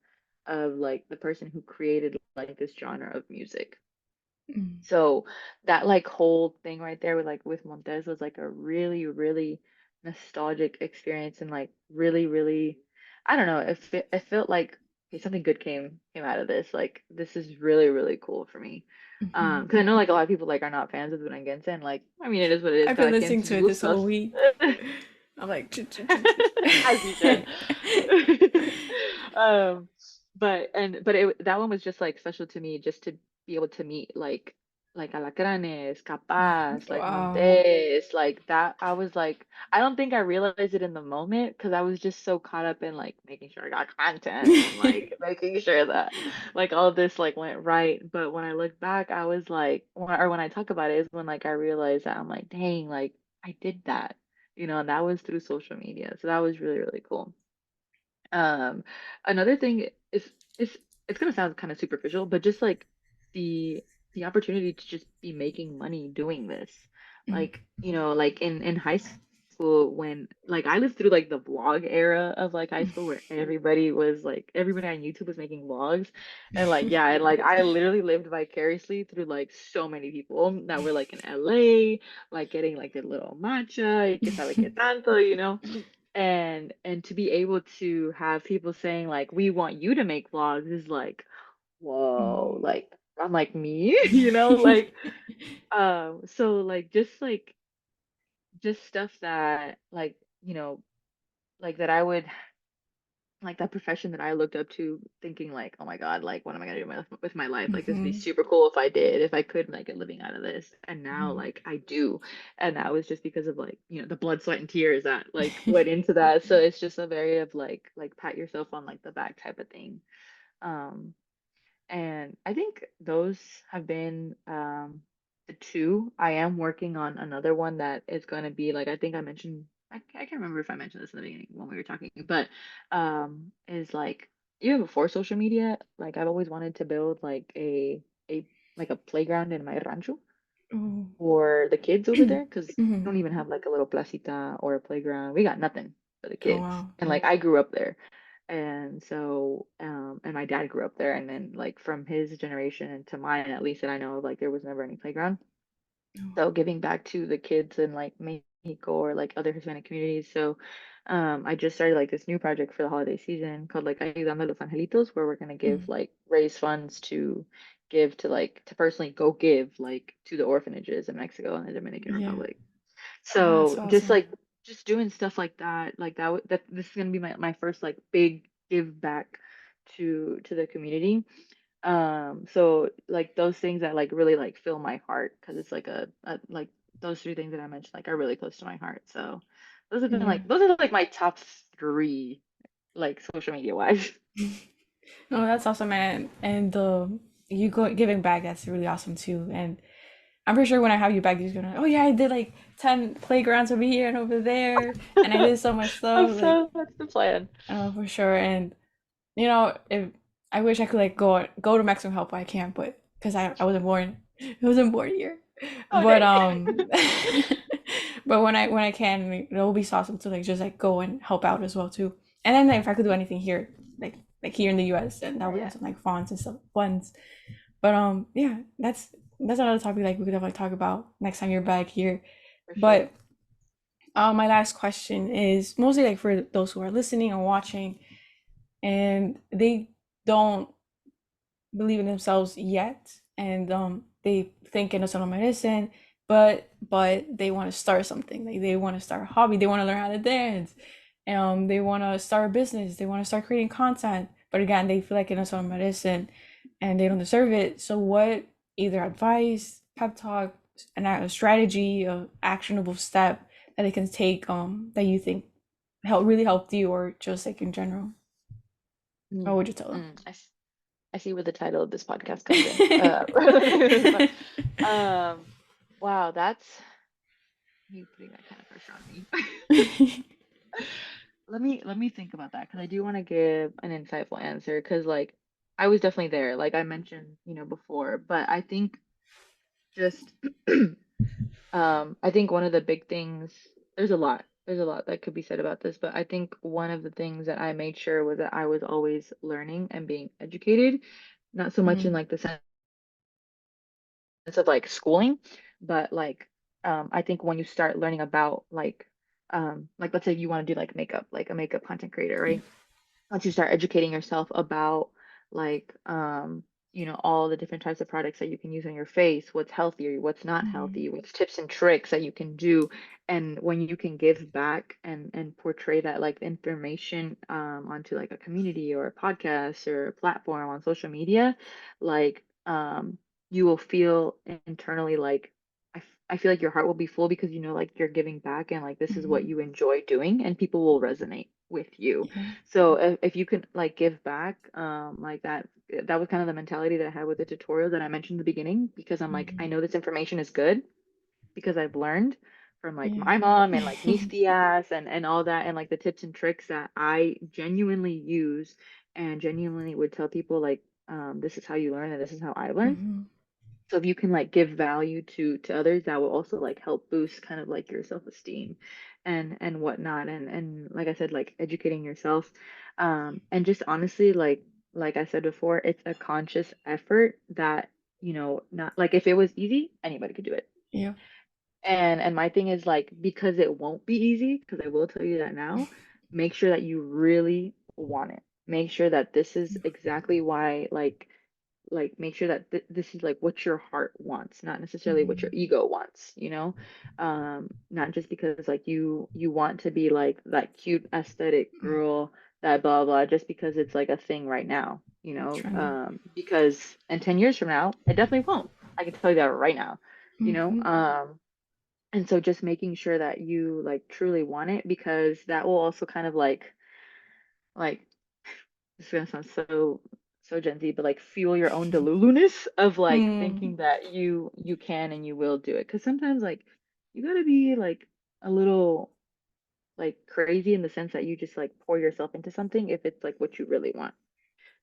of like the person who created like this genre of music. So that like whole thing right there with like with Montez was like a really, really nostalgic experience and like really, really, I don't know, it felt like okay, something good came out of this. Like this is really, really cool for me. Hmm. Because I know like a lot of people like are not fans of Duranguense and like I mean it is what it is, I've been cada quien listening to it sus this whole nos. week. I'm like, As you should. Um, but that one was just like special to me just to be able to meet like Alacranes, Capaz, like wow. Montes, like that. I was like, I don't think I realized it in the moment because I was just so caught up in like making sure I got content and like making sure that like all this like went right. But when I look back, I was like, or when I talk about it, is when like I realized that I'm like, dang, like I did that, and that was through social media. So that was really, really cool. Um, Another thing is it's gonna sound kind of superficial, but just like the opportunity to just be making money doing this. Like, like in high school when like I lived through like the vlog era of like high school where everybody on YouTube was making vlogs. And like yeah, and like I literally lived vicariously through like so many people that were like in LA, like getting like the little matcha, y que sabe qué tanto. And to be able to have people saying like we want you to make vlogs is like whoa, like I'm like me, like so like just stuff that like like that I would like that profession that I looked up to thinking like oh my God, like what am I gonna do with my life, like this would be Hmm. super cool if I could make a living out of this, and now like I do. And that was just because of like the blood sweat and tears that like went into that. So it's just a very of like pat yourself on like the back type of thing. um and I think those have been the two. I am working on another one that is going to be like, I think I mentioned, I can't remember if I mentioned this in the beginning when we were talking, but is like even before social media, like I've always wanted to build a like a playground in my rancho Oh. for the kids over there because we Hmm. don't even have like a little placita or a playground. We got nothing for the Oh kids. wow. And like I grew up there. And so, and my dad grew up there. And then like from his generation and to mine, at least that I know of, like there was never any playground. So giving back to the kids in like Mexico or like other Hispanic communities. So I just started like this new project for the holiday season called like Ayudando a los Angelitos, where we're gonna give Mm. like raise funds to give to like to personally go give like to the orphanages in Mexico and the Dominican Yeah. Republic. Oh, that's So awesome. just doing stuff like that this is gonna be my first like big give back to the community. So like those things that like really like fill my heart because it's like like those three things that I mentioned like are really close to my heart. So Yeah. those are like my top three like social media wise. No, that's awesome, man. And the you go giving back, that's really awesome too. And I'm pretty sure when I have you back, you're gonna, oh yeah, I did like 10 playgrounds over here and over there, and I did so much stuff. Like, That's the plan. for sure. And if I wish I could like go to Mexico help, but I can't, but because I wasn't born, I wasn't born here. Oh But dang. but when I can, it will be awesome to like just like go and help out as well too. And then if I could do anything here, like here in the U.S., then that Yeah, would be yeah, awesome, like fonts and stuff, funds. But yeah, that's another topic like we could definitely talk about next time you're back here. for But sure. My last question is mostly like for those who are listening or watching, and they don't believe in themselves yet, and they think in internal medicine, but they want to start something. Like they want to start a hobby, they want to learn how to dance, they want to start a business, they want to start creating content. But again, they feel like in internal medicine, and they don't deserve it. So, what either advice, pep talk, a strategy, a actionable step that they can take that you think really helped you, or just like in general, what Mm, would you tell them? I see where the title of this podcast comes in. But, um, wow, that's you putting that kind of pressure on me. Let me think about that because I do want to give an insightful answer because like I was definitely there, like I mentioned, before, but I think just I think one of the big things, there's a lot that could be said about this, but I think one of the things that I made sure was that I was always learning and being educated, not so much in Mm, like the sense of like schooling, but I think when you start learning about like let's say you want to do like makeup, like a makeup content creator, yeah. right? Once you start educating yourself about like all the different types of products that you can use on your face, what's healthy, what's not Mhm, healthy, what's tips and tricks that you can do, and when you can give back and portray that like information onto like a community or a podcast or a platform on social media, like you will feel internally like I feel like your heart will be full because like you're giving back and like this is what mhm, you enjoy doing and people will resonate with you. yeah. So if you can like give back, like that was kind of the mentality that I had with the tutorial that I mentioned in the beginning, because I'm like, I Mhm, know this information is good because I've learned from like yeah. my mom and like Miss Diaz and all that and like the tips and tricks that I genuinely use and genuinely would tell people like, this is how you learn and this is how I learned. Mhm, So if you can like give value to others, that will also like help boost kind of like your self-esteem and whatnot. And like I said, like educating yourself. And just honestly, like I said before, it's a conscious effort that, not like if it was easy, anybody could do it. yeah. And my thing is like because it won't be easy, because I will tell you that now, make sure that you really want it. Make sure that this is exactly why make sure that this is like what your heart wants, not necessarily what your Mhm, ego wants, not just because like you want to be like that cute aesthetic girl, that blah blah, just because it's like a thing right now, trending. because in 10 years from now it definitely won't. I can tell you that right now, you know Mhm, um and so just making sure that you like truly want it, because that will also kind of like it's gonna sound so Gen Z, but like fuel your own deluluness of like mm, thinking that you can and you will do it. Because sometimes like you gotta be like a little like crazy in the sense that you just like pour yourself into something if it's like what you really want.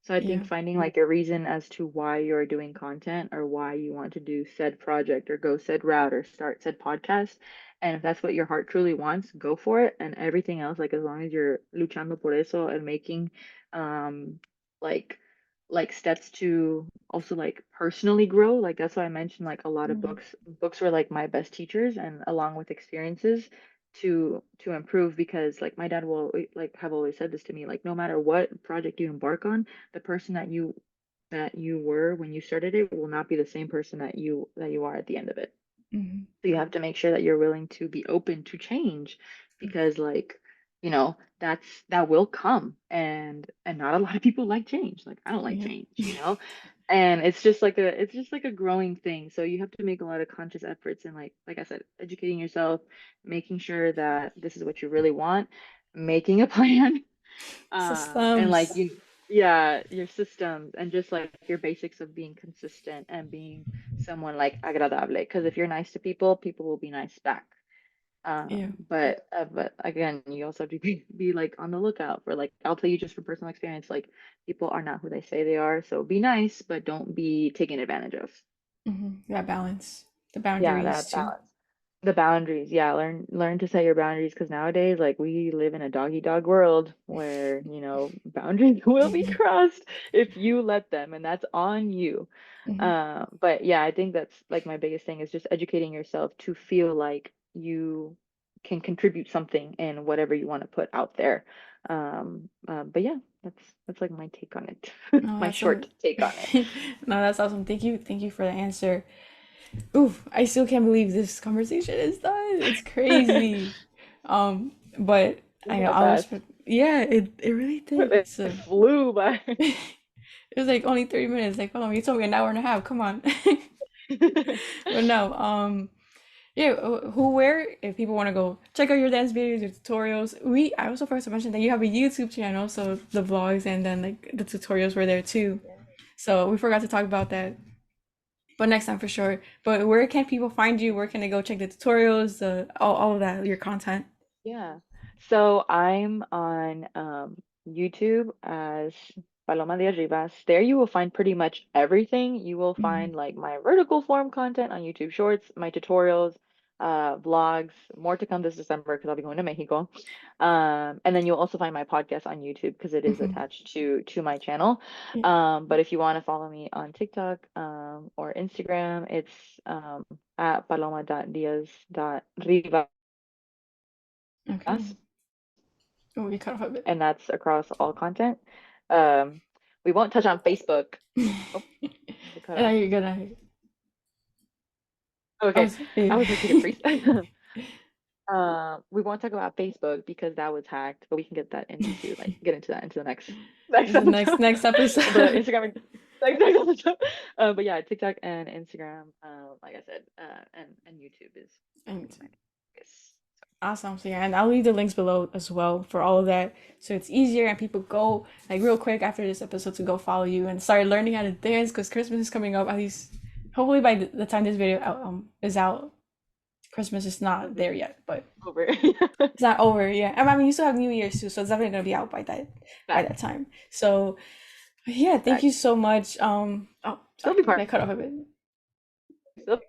So I yeah. think finding like a reason as to why you're doing content or why you want to do said project or go said route or start said podcast. And if that's what your heart truly wants, go for it. And everything else, like as long as you're luchando por eso and making um like steps to also like personally grow. Like that's why I mentioned like a lot of Mhm, books were like my best teachers, and along with experiences to improve, because like my dad will like have always said this to me, like no matter what project you embark on, the person that you were when you started it will not be the same person that you are at the end of it. mhm, So you have to make sure that you're willing to be open to change, because like, that will come, and not a lot of people like change. Like I don't like yeah. change. And it's just like a growing thing. So you have to make a lot of conscious efforts, and like I said, educating yourself, making sure that this is what you really want, making a plan, and like Systems. yeah, your systems and just like your basics of being consistent and being someone like agradable. Because if you're nice to people, people will be nice back. Yeah. But again, you also have to be like on the lookout for like, I'll tell you just from personal experience, like people are not who they say they are. So be nice, but don't be taken advantage of. That balance, the Yeah, boundaries that too. balance. The boundaries, yeah, learn to set your boundaries, because nowadays, like we live in a doggy dog world where, boundaries will be Mhm, crossed if you let them, and that's on you. mhm, But yeah, I think that's like my biggest thing is just educating yourself to feel like can contribute something in whatever you want to put out there. But yeah, that's like my take on it. No, My that's a short take on it. no, that's awesome. Thank you for the answer. Oof, I still can't believe this conversation is done. It's crazy. But I Isn't know that I was, fast? yeah, it really did. It So flew by. it was like only 30 minutes. Like, oh, you told me an hour and a half. Come on. But no, yeah, where, if people want to go check out your dance videos, your tutorials, I also forgot to mention that you have a YouTube channel, so the vlogs and then like the tutorials were there too. So we forgot to talk about that, but next time for sure. But where can people find you? Where can they go check the tutorials, all of that, your content? Yeah. So I'm on YouTube as Paloma de Arribas. There you will find pretty much everything. You will Mhm. find like my vertical form content on YouTube Shorts, my tutorials, vlogs, more to come this December because I'll be going to Mexico. And then you'll also find my podcast on YouTube because it is Mhm. attached to my channel. Yeah. But if you want to follow me on TikTok or Instagram, it's at paloma.diaz.rivas. Okay. Oh, we cut off a bit. And that's across all content. Um, we won't touch on Facebook. Oh, it cut And now off. you're gonna. I Okay, was. I was like, did it freeze? We won't talk about Facebook because that was hacked, but we can get into that into the next This is the episode. next But episode. Instagram, next episode. But yeah, TikTok and Instagram, like I said, and YouTube is gonna be And my focus. awesome. So yeah, and I'll leave the links below as well for all of that. So it's easier and people go like real quick after this episode to go follow you and start learning how to dance because Christmas is coming up. At least hopefully by the time this video is out, Christmas is It'll not there be yet, but over. it's not over. Yeah, I mean you still have New Year's too, so it's definitely gonna be out by that Facts, time. So yeah, thank you facts. so much. Oh, Still sorry, be I party. cut off a bit. Still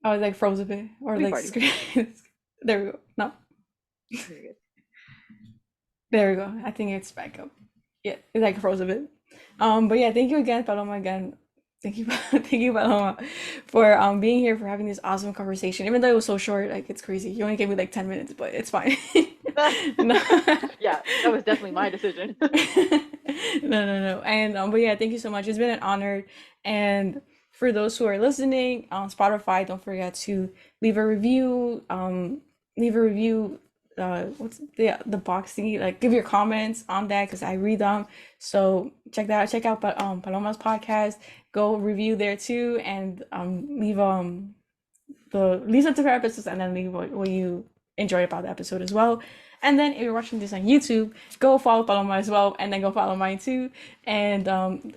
I was like froze a bit or be like party. screen. There we go. No, Very good. there we go. I think it's back up. Yeah, it like froze a bit. But yeah, thank you again, Paloma. Again, thank you, thank you, Paloma, for being here for having this awesome conversation. Even though it was so short, like it's crazy. You only gave me like 10 minutes, but it's fine. No. Yeah, that was definitely my decision. No. And but yeah, thank you so much. It's been an honor. And for those who are listening on Spotify, don't forget to leave a review. Leave a review. What's the box thingy? Like, give your comments on that because I read them. So check that out. Check out Paloma's podcast. Go review there too, and leave leave some to her episodes, and then leave what you enjoy about the episode as well. And then if you're watching this on YouTube, go follow Paloma as well, and then go follow mine too. And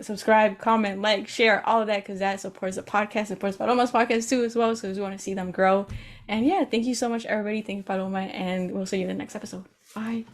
subscribe, comment, like, share, all of that, because that supports the podcast, supports Paloma's podcast too as well. So we want to see them grow. And yeah, thank you so much, everybody. Thank you, Paloma, and we'll see you in the next episode. Bye.